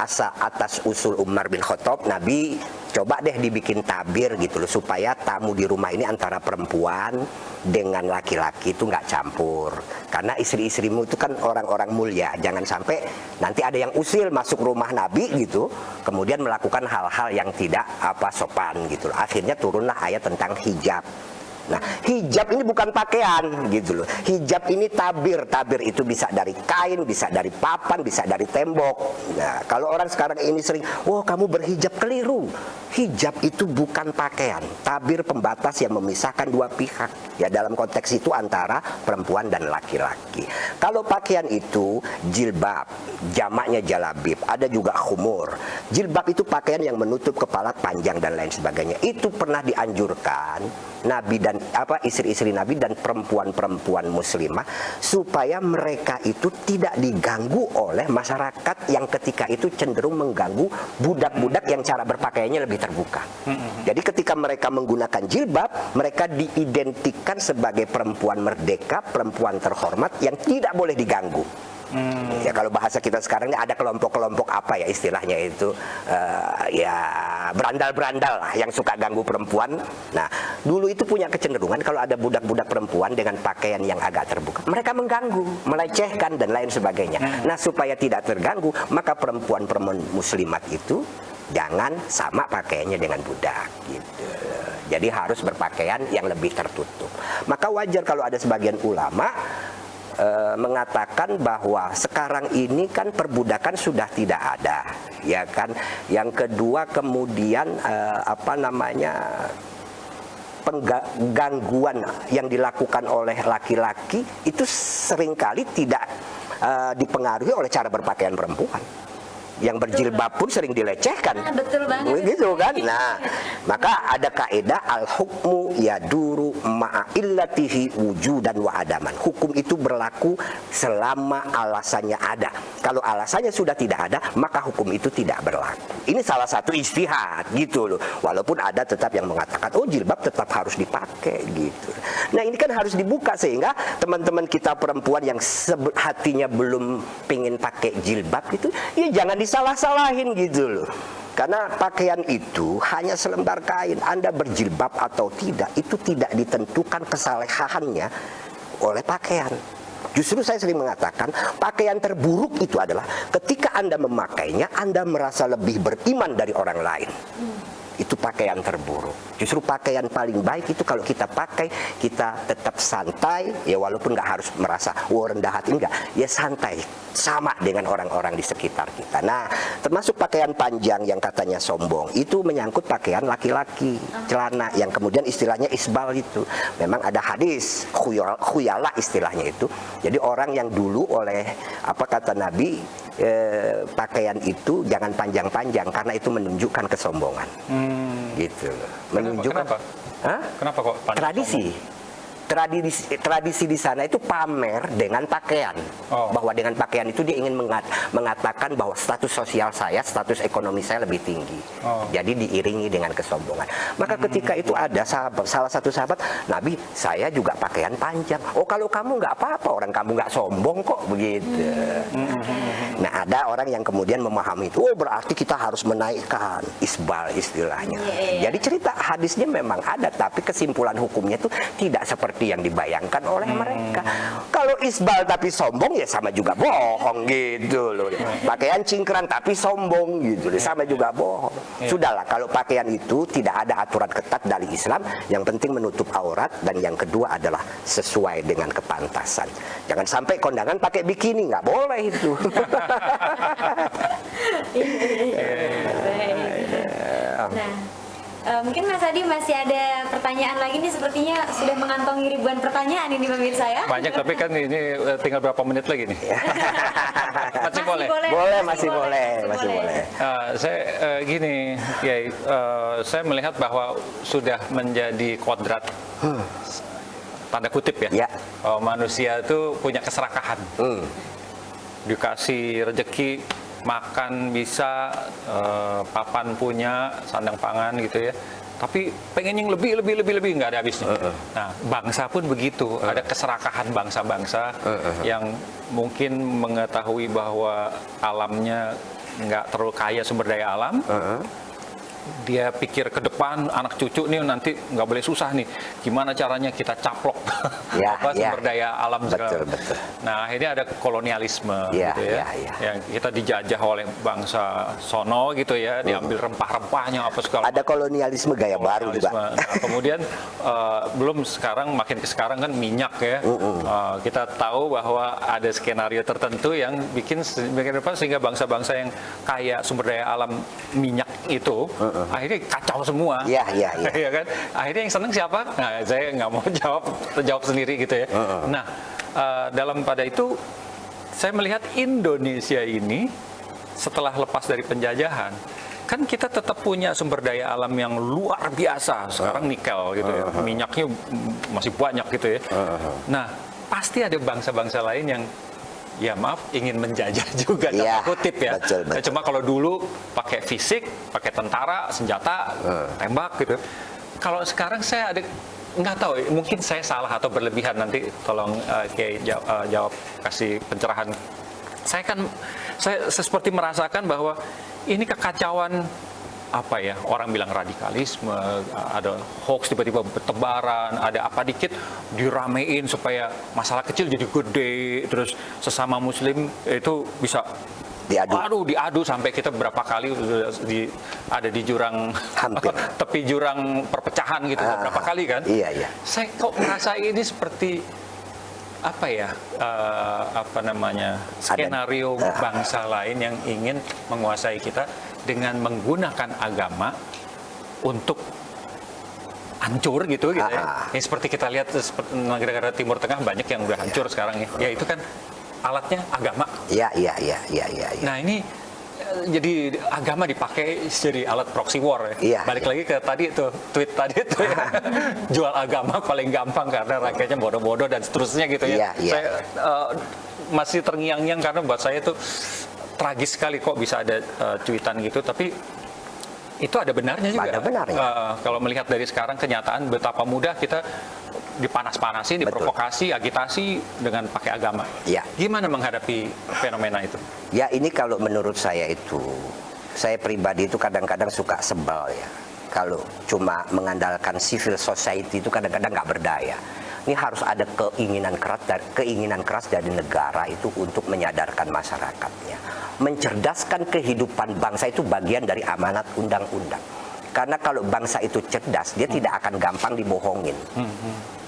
atas usul Umar bin Khattab, Nabi coba deh dibikin tabir gitu loh, supaya tamu di rumah ini antara perempuan dengan laki-laki itu nggak campur. Karena istri-istrimu itu kan orang-orang mulia, jangan sampai nanti ada yang usil masuk rumah Nabi gitu, kemudian melakukan hal-hal yang tidak sopan gitu loh. Akhirnya turunlah ayat tentang hijab. Nah, hijab ini bukan pakaian gitu loh. Hijab ini tabir. Tabir itu bisa dari kain, bisa dari papan, bisa dari tembok. Nah, kalau orang sekarang ini sering, "Wah, kamu berhijab," keliru. Hijab itu bukan pakaian. Tabir pembatas yang memisahkan dua pihak. Ya, dalam konteks itu antara perempuan dan laki-laki. Kalau pakaian itu jilbab, jamaknya jalabib, ada juga khumur. Jilbab itu pakaian yang menutup kepala panjang dan lain sebagainya. Itu pernah dianjurkan Nabi dan istri-istri Nabi dan perempuan-perempuan muslimah supaya mereka itu tidak diganggu oleh masyarakat yang ketika itu cenderung mengganggu budak-budak yang cara berpakaiannya lebih terbuka. Jadi ketika mereka menggunakan jilbab, mereka diidentikan sebagai perempuan merdeka, perempuan terhormat yang tidak boleh diganggu. Ya kalau bahasa kita sekarang ini ada kelompok-kelompok apa ya istilahnya itu, ya berandal-berandal lah yang suka ganggu perempuan. Nah dulu itu punya kecenderungan kalau ada budak-budak perempuan dengan pakaian yang agak terbuka, mereka mengganggu, melecehkan dan lain sebagainya. Nah supaya tidak terganggu, maka perempuan-perempuan muslimat itu jangan sama pakaiannya dengan budak gitu. Jadi harus berpakaian yang lebih tertutup. Maka wajar kalau ada sebagian ulama mengatakan bahwa sekarang ini kan perbudakan sudah tidak ada, ya kan. Yang kedua kemudian penggangguan yang dilakukan oleh laki-laki itu seringkali tidak dipengaruhi oleh cara berpakaian perempuan. Yang berjilbab pun sering dilecehkan. Betul banget. Gitu kan. Nah, maka ada kaidah al-hukmu yaduru ma'a illatihi wujudan wa adaman. Hukum itu berlaku selama alasannya ada. Kalau alasannya sudah tidak ada, maka hukum itu tidak berlaku. Ini salah satu ijtihad gitu loh. Walaupun ada tetap yang mengatakan, oh jilbab tetap harus dipakai gitu. Nah, ini kan harus dibuka sehingga teman-teman kita perempuan yang hatinya belum pingin pakai jilbab gitu, ya jangan disalah-salahin gitu loh. Karena pakaian itu hanya selembar kain. Anda berjilbab atau tidak, itu tidak ditentukan kesalehannya oleh pakaian. Justru saya sering mengatakan pakaian terburuk itu adalah ketika Anda memakainya, Anda merasa lebih beriman dari orang lain. Itu pakaian terburuk. Justru pakaian paling baik itu kalau kita pakai, kita tetap santai, ya walaupun nggak harus merasa rendah hati, enggak, ya santai, sama dengan orang-orang di sekitar kita. Nah, termasuk pakaian panjang yang katanya sombong, itu menyangkut pakaian laki-laki, celana, yang kemudian istilahnya isbal itu. Memang ada hadis, khuyala istilahnya itu. Jadi orang yang dulu oleh, apa kata Nabi, pakaian itu jangan panjang-panjang, karena itu menunjukkan kesombongan. Gitu. Menunjukkan kenapa? Hah? Kenapa kok panjang Tradisi di sana itu pamer dengan pakaian. Bahwa dengan pakaian itu dia ingin mengatakan bahwa status sosial saya, status ekonomi saya lebih tinggi. Jadi diiringi dengan kesombongan. Maka ketika itu ada salah satu sahabat, Nabi, saya juga pakaian panjang. Oh kalau kamu nggak apa-apa, orang kamu nggak sombong kok, begitu. Nah ada orang yang kemudian memahami itu, oh berarti kita harus menaikkan isbal istilahnya. Jadi cerita hadisnya memang ada, tapi kesimpulan hukumnya itu tidak seperti yang dibayangkan oleh mereka. Kalau isbal tapi sombong, ya sama juga bohong gitu loh. Pakaian cingkrang tapi sombong gitu, sama juga bohong. Sudahlah, kalau pakaian itu tidak ada aturan ketat dari Islam, yang penting menutup aurat, dan yang kedua adalah sesuai dengan kepantasan. Jangan sampai kondangan pakai bikini, nggak boleh itu. Nah, mungkin Mas Adi masih ada pertanyaan lagi nih, sepertinya sudah mengantongi ribuan pertanyaan ini pemirsa ya. Banyak, tapi kan ini tinggal berapa menit lagi nih. Masih boleh? Masih boleh. Saya gini, ya, saya melihat bahwa sudah menjadi kodrat tanda kutip ya. Manusia itu punya keserakahan. Dikasih rezeki, makan bisa, papan punya, sandang pangan gitu ya. Tapi pengen yang lebih nggak ada habisnya. Nah, bangsa pun begitu. Ada keserakahan bangsa-bangsa yang mungkin mengetahui bahwa alamnya nggak terlalu kaya sumber daya alam. Dia pikir ke depan, anak cucu nih nanti nggak boleh susah nih. Gimana caranya kita caplok sumber daya alam segala. Betul. Nah akhirnya ada kolonialisme gitu ya. Yang kita dijajah oleh bangsa sono gitu ya, diambil rempah-rempahnya apa segala. Ada kolonialisme gaya baru juga. Nah, kemudian belum sekarang, makin ke sekarang kan minyak ya. Kita tahu bahwa ada skenario tertentu yang bikin apa sehingga bangsa-bangsa yang kaya sumber daya alam minyak itu akhirnya kacau semua. Iya kan? Akhirnya yang seneng siapa? Nah, saya nggak mau jawab sendiri gitu ya. Nah, dalam pada itu saya melihat Indonesia ini setelah lepas dari penjajahan, kan kita tetap punya sumber daya alam yang luar biasa. Sekarang nikel gitu ya, minyaknya masih banyak gitu ya. Nah, pasti ada bangsa-bangsa lain yang, ya maaf, ingin menjajah juga, dalam kutip ya. Betul. Cuma kalau dulu pakai fisik, pakai tentara, senjata, tembak gitu. Kalau sekarang saya ada, nggak tahu, mungkin saya salah atau berlebihan, nanti tolong Kiai jawab, kasih pencerahan saya seperti merasakan bahwa ini kekacauan, apa ya, orang bilang radikalisme, ada hoax tiba-tiba bertebaran, ada apa dikit diramein supaya masalah kecil jadi gede, terus sesama muslim itu bisa diadu sampai kita berapa kali ada di jurang tepi jurang perpecahan gitu beberapa kali kan. Iya. Saya kok merasa ini seperti apa ya, skenario bangsa lain yang ingin menguasai kita dengan menggunakan agama untuk hancur gitu ya. Yang seperti kita lihat negara-negara Timur Tengah banyak yang udah hancur sekarang ya. Ya itu kan alatnya agama. Iya. Nah ini jadi agama dipakai jadi alat proxy war ya. Balik lagi ke tadi itu tweet tadi itu ya. Jual agama paling gampang karena rakyatnya bodoh-bodoh dan seterusnya gitu ya. Saya masih terngiang-ngiang karena buat saya itu tragis sekali kok bisa ada cuitan gitu, tapi itu ada benarnya juga. Ada benarnya. Kalau melihat dari sekarang kenyataan betapa mudah kita dipanas-panasin, diprovokasi, agitasi dengan pakai agama. Ya. Gimana menghadapi fenomena itu? Ya ini kalau menurut saya itu, saya pribadi itu kadang-kadang suka sebel ya. Kalau cuma mengandalkan civil society itu kadang-kadang nggak berdaya. Ini harus ada keinginan keras dari negara itu untuk menyadarkan masyarakatnya. Mencerdaskan kehidupan bangsa itu bagian dari amanat undang-undang. Karena kalau bangsa itu cerdas, dia tidak akan gampang dibohongin.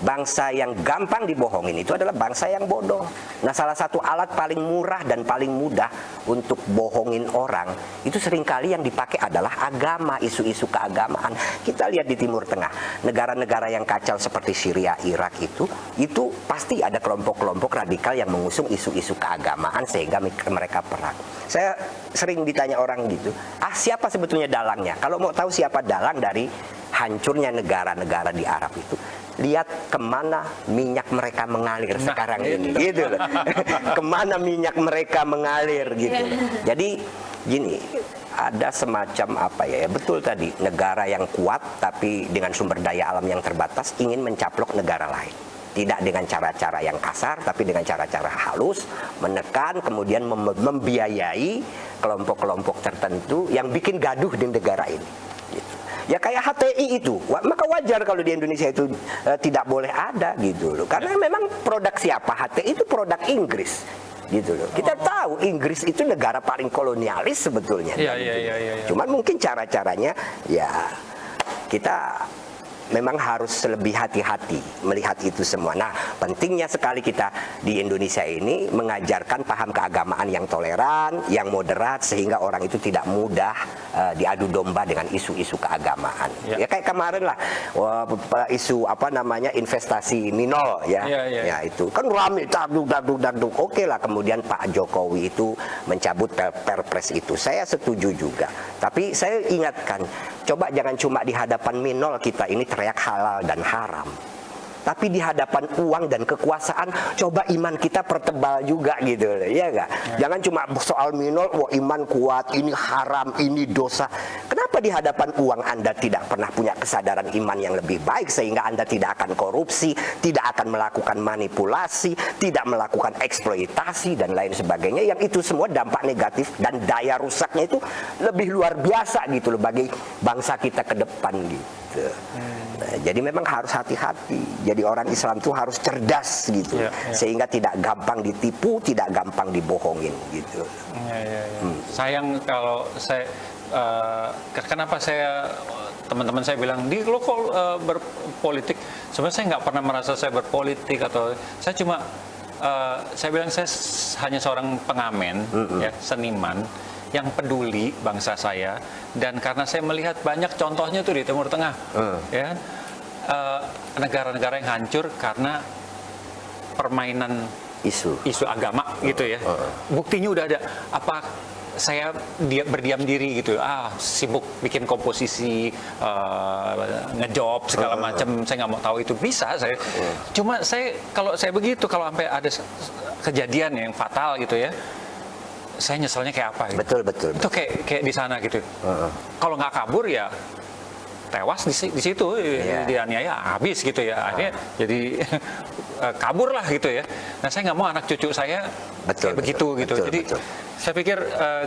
Bangsa yang gampang dibohongin itu adalah bangsa yang bodoh. Nah, salah satu alat paling murah dan paling mudah untuk bohongin orang itu seringkali yang dipakai adalah agama, isu-isu keagamaan. Kita lihat di Timur Tengah, negara-negara yang kacau seperti Syria, Irak itu pasti ada kelompok-kelompok radikal yang mengusung isu-isu keagamaan sehingga mereka perang. Saya sering ditanya orang gitu, siapa sebetulnya dalangnya? Kalau mau tahu siapa dalang dari hancurnya negara-negara di Arab itu, lihat kemana minyak mereka mengalir sekarang ini, gitu loh. Kemana minyak mereka mengalir, gitu. Jadi gini, ada semacam apa ya, betul tadi, negara yang kuat tapi dengan sumber daya alam yang terbatas ingin mencaplok negara lain. Tidak dengan cara-cara yang kasar, tapi dengan cara-cara halus, menekan, kemudian membiayai kelompok-kelompok tertentu yang bikin gaduh di negara ini. Gitu. Ya kayak HTI itu, maka wajar kalau di Indonesia itu tidak boleh ada gitu loh. Karena memang produk siapa? HTI itu produk Inggris. Gitu loh. Kita tahu Inggris itu negara paling kolonialis sebetulnya. Iya. Cuman mungkin cara-caranya ya kita memang harus lebih hati-hati melihat itu semua. Nah, pentingnya sekali kita di Indonesia ini mengajarkan paham keagamaan yang toleran, yang moderat, sehingga orang itu tidak mudah diadu domba dengan isu-isu keagamaan. Ya kayak kemarin lah, isu investasi minol ya. Ya itu kan rame, darduk. Oke lah, kemudian Pak Jokowi itu mencabut perpres itu. Saya setuju juga. Tapi saya ingatkan, coba jangan cuma di hadapan minol kita ini teriak halal dan haram, tapi di hadapan uang dan kekuasaan coba iman kita pertebal juga gitu, ya enggak? Jangan cuma soal minol, wah iman kuat, ini haram, ini dosa. Kenapa di hadapan uang Anda tidak pernah punya kesadaran iman yang lebih baik sehingga Anda tidak akan korupsi, tidak akan melakukan manipulasi, tidak melakukan eksploitasi dan lain sebagainya, yang itu semua dampak negatif dan daya rusaknya itu lebih luar biasa gitu loh bagi bangsa kita ke depan gitu. Nah, jadi memang harus hati-hati. Jadi orang Islam itu harus cerdas gitu, sehingga tidak gampang ditipu, tidak gampang dibohongin gitu. Sayang kalau saya, kenapa teman-teman saya bilang di lo kok berpolitik. Sebenarnya saya nggak pernah merasa saya berpolitik, atau saya cuma saya bilang saya hanya seorang pengamen, ya, seniman yang peduli bangsa saya, dan karena saya melihat banyak contohnya tuh di Timur Tengah, ya, negara-negara yang hancur karena permainan isu agama gitu ya. Buktinya udah ada. Apa saya berdiam diri gitu, sibuk bikin komposisi, ngejob segala macam, saya nggak mau tahu itu, bisa saya. Cuma kalau saya begitu, kalau sampai ada kejadian yang fatal gitu ya, saya nyeselnya kayak apa gitu. Betul. Itu kayak di sana gitu. Kalau nggak kabur ya tewas di situ, dianiaya habis gitu ya. Akhirnya jadi kabur lah gitu ya. Nah, saya nggak mau anak cucu saya kayak begitu gitu. Jadi saya pikir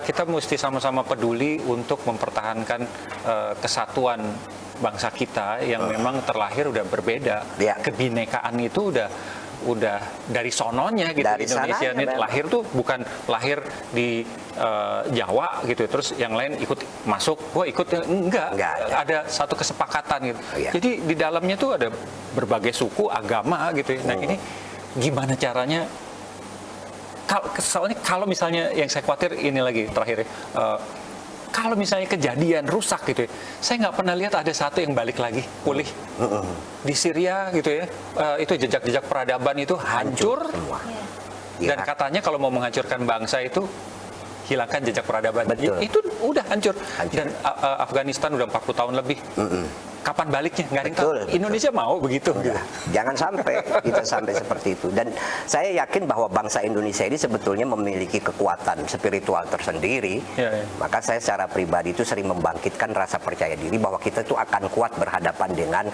kita mesti sama-sama peduli untuk mempertahankan kesatuan bangsa kita yang memang terlahir udah berbeda. Kebinekaan itu udah dari sononya gitu. Dari Indonesia ini lahir tuh bukan lahir di Jawa gitu, terus yang lain ikut masuk, gua ikut enggak ada satu kesepakatan gitu. Jadi di dalamnya tuh ada berbagai suku, agama gitu ya. Nah, ini gimana caranya? Soalnya kalau misalnya yang saya khawatir ini lagi terakhir ya, kalau misalnya kejadian rusak gitu ya, saya nggak pernah lihat ada satu yang balik lagi pulih. Di Syria gitu ya, itu jejak-jejak peradaban itu hancur semua. Dan katanya kalau mau menghancurkan bangsa itu hilangkan jejak peradaban. Itu udah hancur. Dan Afghanistan udah 40 tahun lebih. Kapan baliknya? Nggak ada yang tahu. Indonesia mau begitu. Jangan sampai kita sampai seperti itu. Dan saya yakin bahwa bangsa Indonesia ini sebetulnya memiliki kekuatan spiritual tersendiri. Maka saya secara pribadi itu sering membangkitkan rasa percaya diri bahwa kita itu akan kuat berhadapan dengan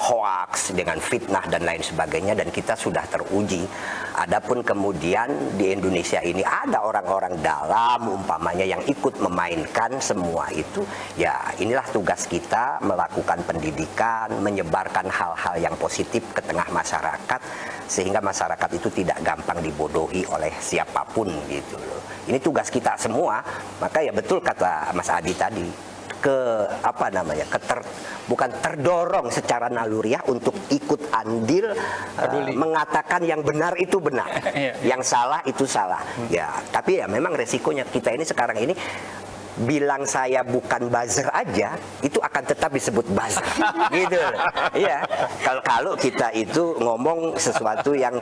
hoax, dengan fitnah dan lain sebagainya. Dan kita sudah teruji. Adapun kemudian di Indonesia ini ada orang-orang dalam umpamanya yang ikut memainkan semua itu. Ya, inilah tugas kita melakukan pendidikan, menyebarkan hal-hal yang positif ke tengah masyarakat sehingga masyarakat itu tidak gampang dibodohi oleh siapapun gitu loh. Ini tugas kita semua. Maka ya betul kata Mas Adi tadi, bukan terdorong secara naluriah untuk ikut andil mengatakan yang benar itu benar, yang salah itu salah. Ya, tapi ya memang resikonya kita ini sekarang ini bilang saya bukan buzzer aja itu akan tetap disebut buzzer gitu. Iya, kalau kita itu ngomong sesuatu yang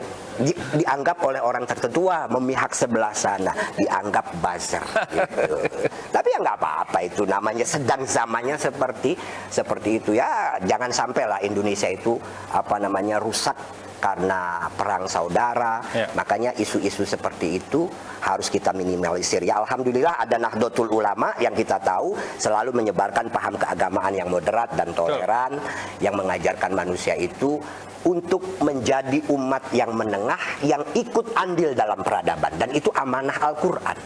dianggap oleh orang tertentu memihak sebelah sana dianggap buzzer gitu. Tapi ya nggak apa-apa, itu namanya sedang zamannya seperti itu ya. Jangan sampailah Indonesia itu rusak karena perang saudara. Makanya isu-isu seperti itu harus kita minimalisir. Ya, alhamdulillah ada Nahdlatul Ulama yang kita tahu selalu menyebarkan paham keagamaan yang moderat dan toleran, yang mengajarkan manusia itu untuk menjadi umat yang menengah, yang ikut andil dalam peradaban, dan itu amanah Al-Qur'an.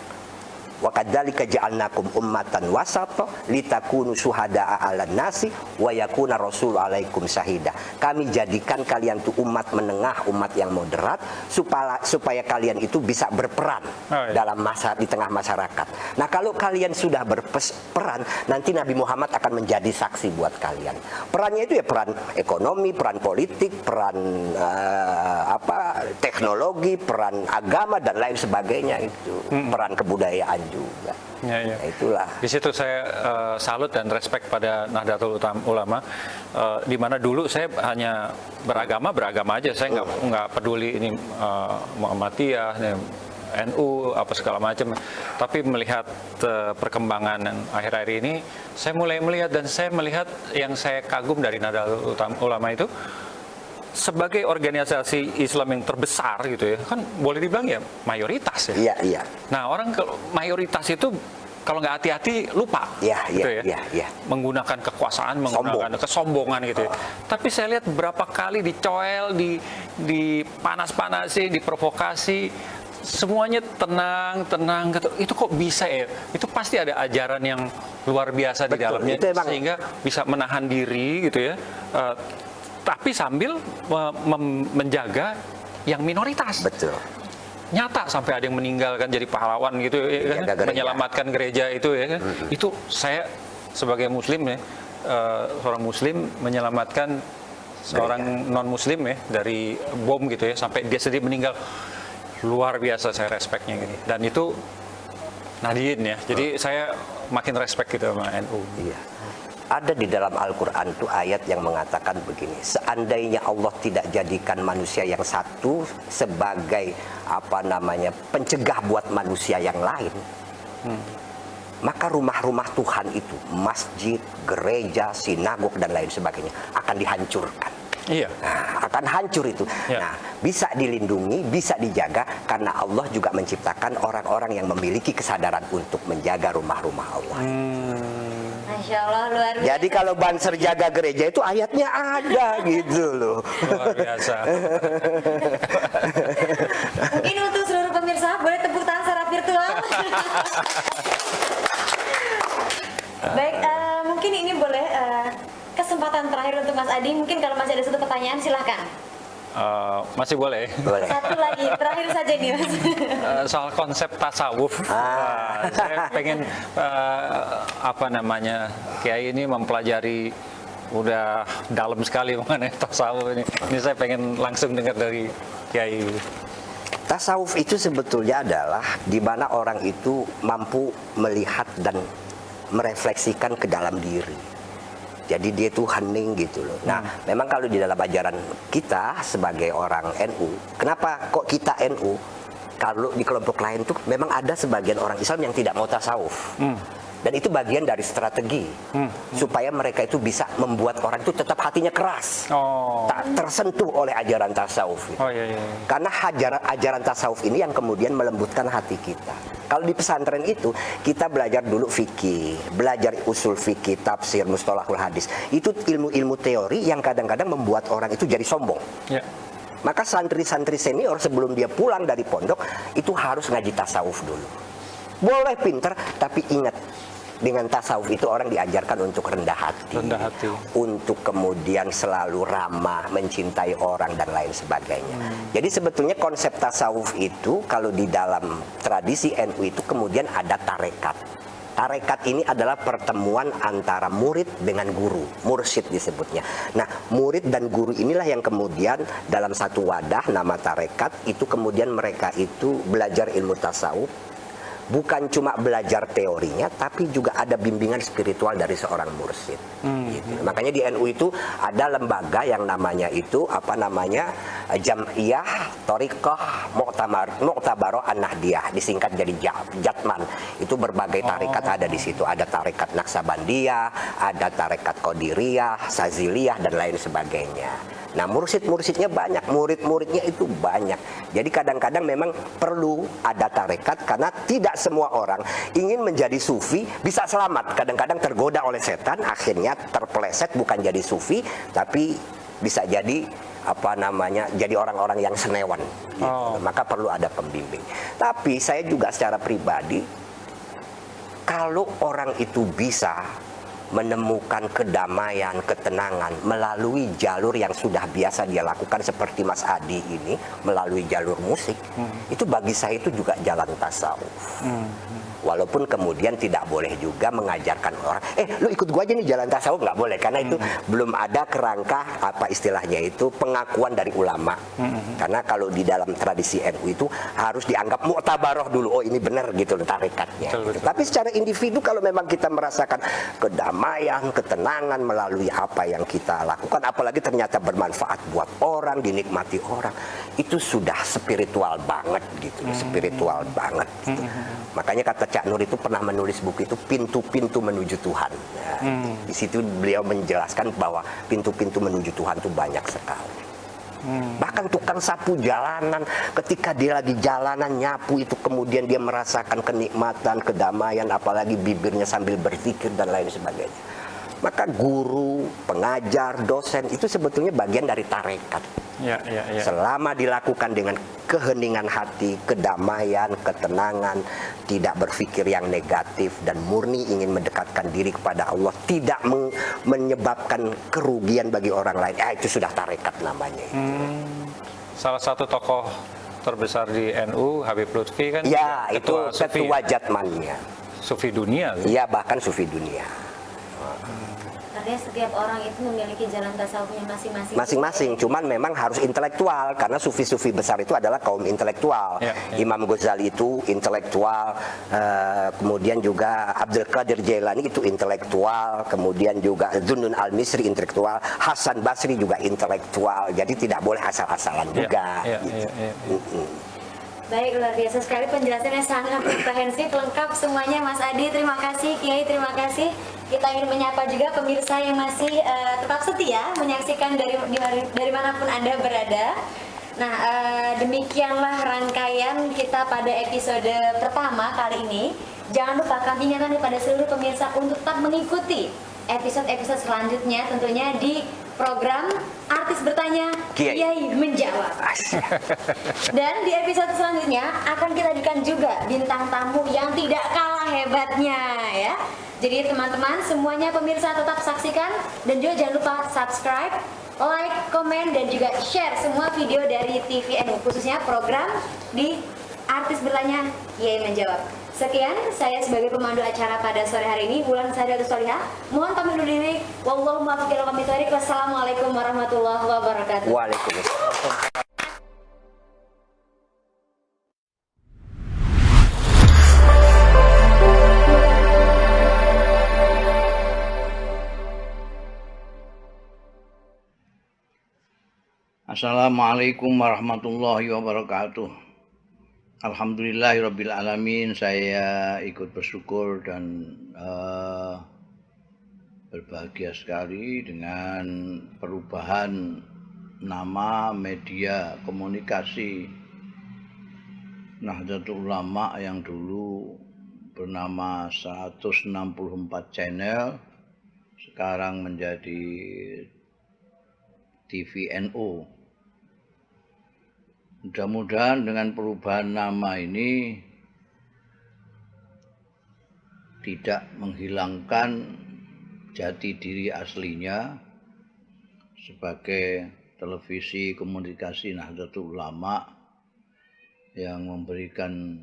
Wa kadzalika ja'alnakum ummatan wasata litakunu syuhada'a 'alan nasi wa yakuna rasul 'alaikum syahida. Kami jadikan kalian tuh umat menengah, umat yang moderat supaya kalian itu bisa berperan dalam di tengah masyarakat. Nah, kalau kalian sudah berperan, nanti Nabi Muhammad akan menjadi saksi buat kalian. Perannya itu ya peran ekonomi, peran politik, peran teknologi, peran agama dan lain sebagainya itu. Peran kebudayaan juga. Ya, itulah. Di situ saya salut dan respect pada Nahdlatul Ulama, di mana dulu saya hanya beragama aja, saya nggak peduli ini Muhammadiyah, NU apa segala macam. Tapi melihat perkembangan akhir-akhir ini, saya mulai melihat, dan saya melihat yang saya kagum dari Nahdlatul Ulama itu, sebagai organisasi Islam yang terbesar gitu ya, kan boleh dibilang ya mayoritas ya. Iya. Nah, orang kalau mayoritas itu kalau nggak hati-hati lupa, gitu ya. Menggunakan kekuasaan, menggunakan kesombongan gitu ya. Tapi saya lihat berapa kali dicoel, dipanas-panasi, diprovokasi, semuanya tenang gitu. Itu kok bisa ya? Itu pasti ada ajaran yang luar biasa di dalamnya, sehingga bisa menahan diri gitu ya. Tapi sambil menjaga yang minoritas. Betul. Nyata sampai ada yang meninggal kan, jadi pahlawan gitu ya, kan? Menyelamatkan gereja itu ya kan. Itu saya sebagai muslim ya, seorang muslim menyelamatkan seorang non muslim ya dari bom gitu ya, sampai dia sendiri meninggal. Luar biasa, saya respectnya gitu. Dan itu Nadine ya. Jadi saya makin respect gitu sama NU. Iya. Ada di dalam Al-Quran itu ayat yang mengatakan begini, seandainya Allah tidak jadikan manusia yang satu sebagai pencegah buat manusia yang lain, maka rumah-rumah Tuhan itu, masjid, gereja, sinagog dan lain sebagainya akan dihancurkan. Iya. Nah, akan hancur itu. Nah, bisa dilindungi, bisa dijaga karena Allah juga menciptakan orang-orang yang memiliki kesadaran untuk menjaga rumah-rumah Allah. Nah, Masya Allah, luar biasa. Jadi kalau Banser jaga gereja itu ayatnya ada gitu loh. Luar biasa. Mungkin untuk seluruh pemirsa boleh tepuk tangan secara virtual. Baik, mungkin ini boleh kesempatan terakhir untuk Mas Adi. Mungkin kalau masih ada satu pertanyaan silahkan. Masih boleh. Boleh. Satu lagi, terakhir saja nih Mas. Soal konsep tasawuf, saya pengen apa namanya, Kiai ini mempelajari udah dalam sekali mengenai tasawuf ini. Ini saya pengen langsung dengar dari Kiai. Tasawuf itu sebetulnya adalah di mana orang itu mampu melihat dan merefleksikan ke dalam diri. Jadi dia itu hening gitu loh. Nah, memang kalau di dalam ajaran kita sebagai orang NU, kenapa kok kita NU? Kalau di kelompok lain tuh memang ada sebagian orang Islam yang tidak mau tasawuf. Dan itu bagian dari strategi supaya mereka itu bisa membuat orang itu tetap hatinya keras, tak tersentuh oleh ajaran tasawuf. Oh iya, iya. Karena ajaran tasawuf ini yang kemudian melembutkan hati kita. Kalau di pesantren itu kita belajar dulu fikih, belajar usul fikih, tafsir, mustalahul hadis. Itu ilmu-ilmu teori yang kadang-kadang membuat orang itu jadi sombong. Ya. Maka santri-santri senior sebelum dia pulang dari pondok itu harus ngaji tasawuf dulu. Boleh pinter, tapi ingat, dengan tasawuf itu orang diajarkan untuk rendah hati, untuk kemudian selalu ramah, mencintai orang dan lain sebagainya. Jadi sebetulnya konsep tasawuf itu kalau di dalam tradisi NU itu kemudian ada tarekat. Tarekat ini adalah pertemuan antara murid dengan guru, mursyid disebutnya. Nah, murid dan guru inilah yang kemudian dalam satu wadah nama tarekat itu kemudian mereka itu belajar ilmu tasawuf. Bukan cuma belajar teorinya, tapi juga ada bimbingan spiritual dari seorang mursyid. Gitu. Makanya di NU itu ada lembaga yang namanya itu Jam'iyah Thariqah Mu'tabaroh An-Nahdiyah, disingkat jadi Jatman. Itu berbagai tarekat ada di situ. Ada tarekat Naksabandiyah, ada tarekat Qadiriyah, Saziliyah dan lain sebagainya. Nah, mursyid-mursyidnya banyak, murid-muridnya itu banyak. Jadi kadang-kadang memang perlu ada tarekat karena tidak semua orang ingin menjadi sufi bisa selamat. Kadang-kadang tergoda oleh setan, akhirnya terpeleset bukan jadi sufi, tapi bisa jadi jadi orang-orang yang senewan. Gitu. Maka perlu ada pembimbing. Tapi saya juga secara pribadi, kalau orang itu bisa menemukan kedamaian, ketenangan melalui jalur yang sudah biasa dia lakukan seperti Mas Adi ini, melalui jalur musik, itu bagi saya itu juga jalan tasawuf. Walaupun kemudian tidak boleh juga mengajarkan orang, lu ikut gua aja nih jalan tasawuf, nggak boleh, karena itu belum ada kerangka istilahnya itu pengakuan dari ulama. Karena kalau di dalam tradisi NU itu harus dianggap mu'tabaroh dulu, oh ini benar gitu tarekatnya. Gitu. Tapi secara individu kalau memang kita merasakan kedamaian, ketenangan melalui apa yang kita lakukan, apalagi ternyata bermanfaat buat orang, dinikmati orang, itu sudah spiritual banget gitu, spiritual banget. Gitu. Makanya kata Cak Nur itu pernah menulis buku itu Pintu-Pintu Menuju Tuhan. Nah, di situ beliau menjelaskan bahwa pintu-pintu menuju Tuhan itu banyak sekali. Bahkan tukang sapu jalanan, ketika dia lagi jalanan nyapu itu kemudian dia merasakan kenikmatan, kedamaian, apalagi bibirnya sambil berzikir dan lain sebagainya. Maka guru, pengajar, dosen itu sebetulnya bagian dari tarekat. Selama dilakukan dengan keheningan hati, kedamaian, ketenangan, tidak berpikir yang negatif dan murni ingin mendekatkan diri kepada Allah, tidak menyebabkan kerugian bagi orang lain, itu sudah tarekat namanya. Salah satu tokoh terbesar di NU, Habib Lutfi kan? Ya, itu ketua Jatmannya. Sufi dunia. Iya, bahkan sufi dunia. Artinya setiap orang itu memiliki jalan tasawufnya masing-masing. Masing-masing, cuman memang harus intelektual karena sufi-sufi besar itu adalah kaum intelektual. Imam Ghazali itu intelektual, kemudian juga Abdul Qadir Jailani itu intelektual, kemudian juga Zunnun Al-Misri intelektual, Hasan Basri juga intelektual. Jadi tidak boleh asal-asalan juga. Baik, luar biasa sekali penjelasannya, sangat komprehensif, lengkap semuanya Mas Adi. Terima kasih Kiai, terima kasih. Kita ingin menyapa juga pemirsa yang masih tetap setia menyaksikan dari manapun Anda berada. Nah, demikianlah rangkaian kita pada episode pertama kali ini Jangan lupa kami ingatkan kepada seluruh pemirsa untuk tetap mengikuti episode-episode selanjutnya tentunya di program Artis Bertanya, Kiai Menjawab. Dan di episode selanjutnya akan kita hadirkan juga bintang tamu yang tidak kalah hebatnya ya. Jadi teman-teman semuanya pemirsa tetap saksikan dan juga jangan lupa subscribe, like, komen dan juga share semua video dari TVNU khususnya program di Artis Bertanya, Kiai Menjawab. Sekian, saya sebagai pemandu acara pada sore hari ini, Wulan Sariatus Solihah. Mohon pamit undur diri. Wallahu muwaffiq ila aqwamit thoriq. Wassalamualaikum warahmatullahi wabarakatuh. Waalaikumsalam. Assalamualaikum warahmatullahi wabarakatuh. Alhamdulillahirabbil alamin, saya ikut bersyukur dan berbahagia sekali dengan perubahan nama media komunikasi Nahdlatul Ulama yang dulu bernama 164 channel sekarang menjadi TVNU. Mudah-mudahan dengan perubahan nama ini tidak menghilangkan jati diri aslinya sebagai televisi komunikasi Nahdlatul Ulama yang memberikan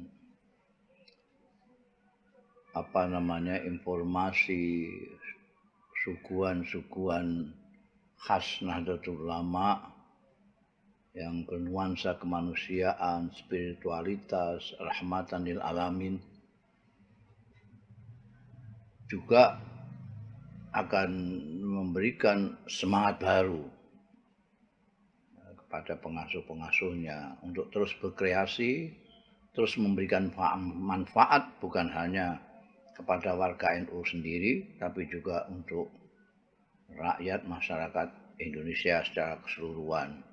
informasi suguhan-suguhan khas Nahdlatul Ulama yang bernuansa kemanusiaan, spiritualitas, rahmatan lil alamin, juga akan memberikan semangat baru kepada pengasuh-pengasuhnya untuk terus berkreasi, terus memberikan manfaat bukan hanya kepada warga NU sendiri, tapi juga untuk rakyat masyarakat Indonesia secara keseluruhan.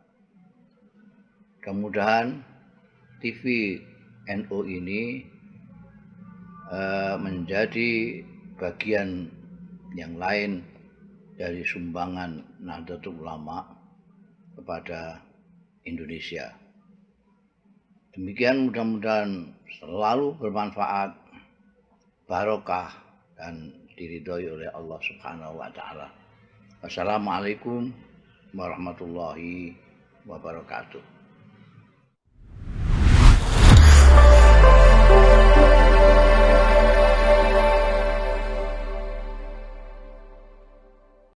Mudah-mudahan TV NU ini menjadi bagian yang lain dari sumbangan Nahdlatul Ulama kepada Indonesia. Demikian, mudah-mudahan selalu bermanfaat, barokah dan diridhoi oleh Allah Subhanahu wa taala. Wassalamualaikum warahmatullahi wabarakatuh.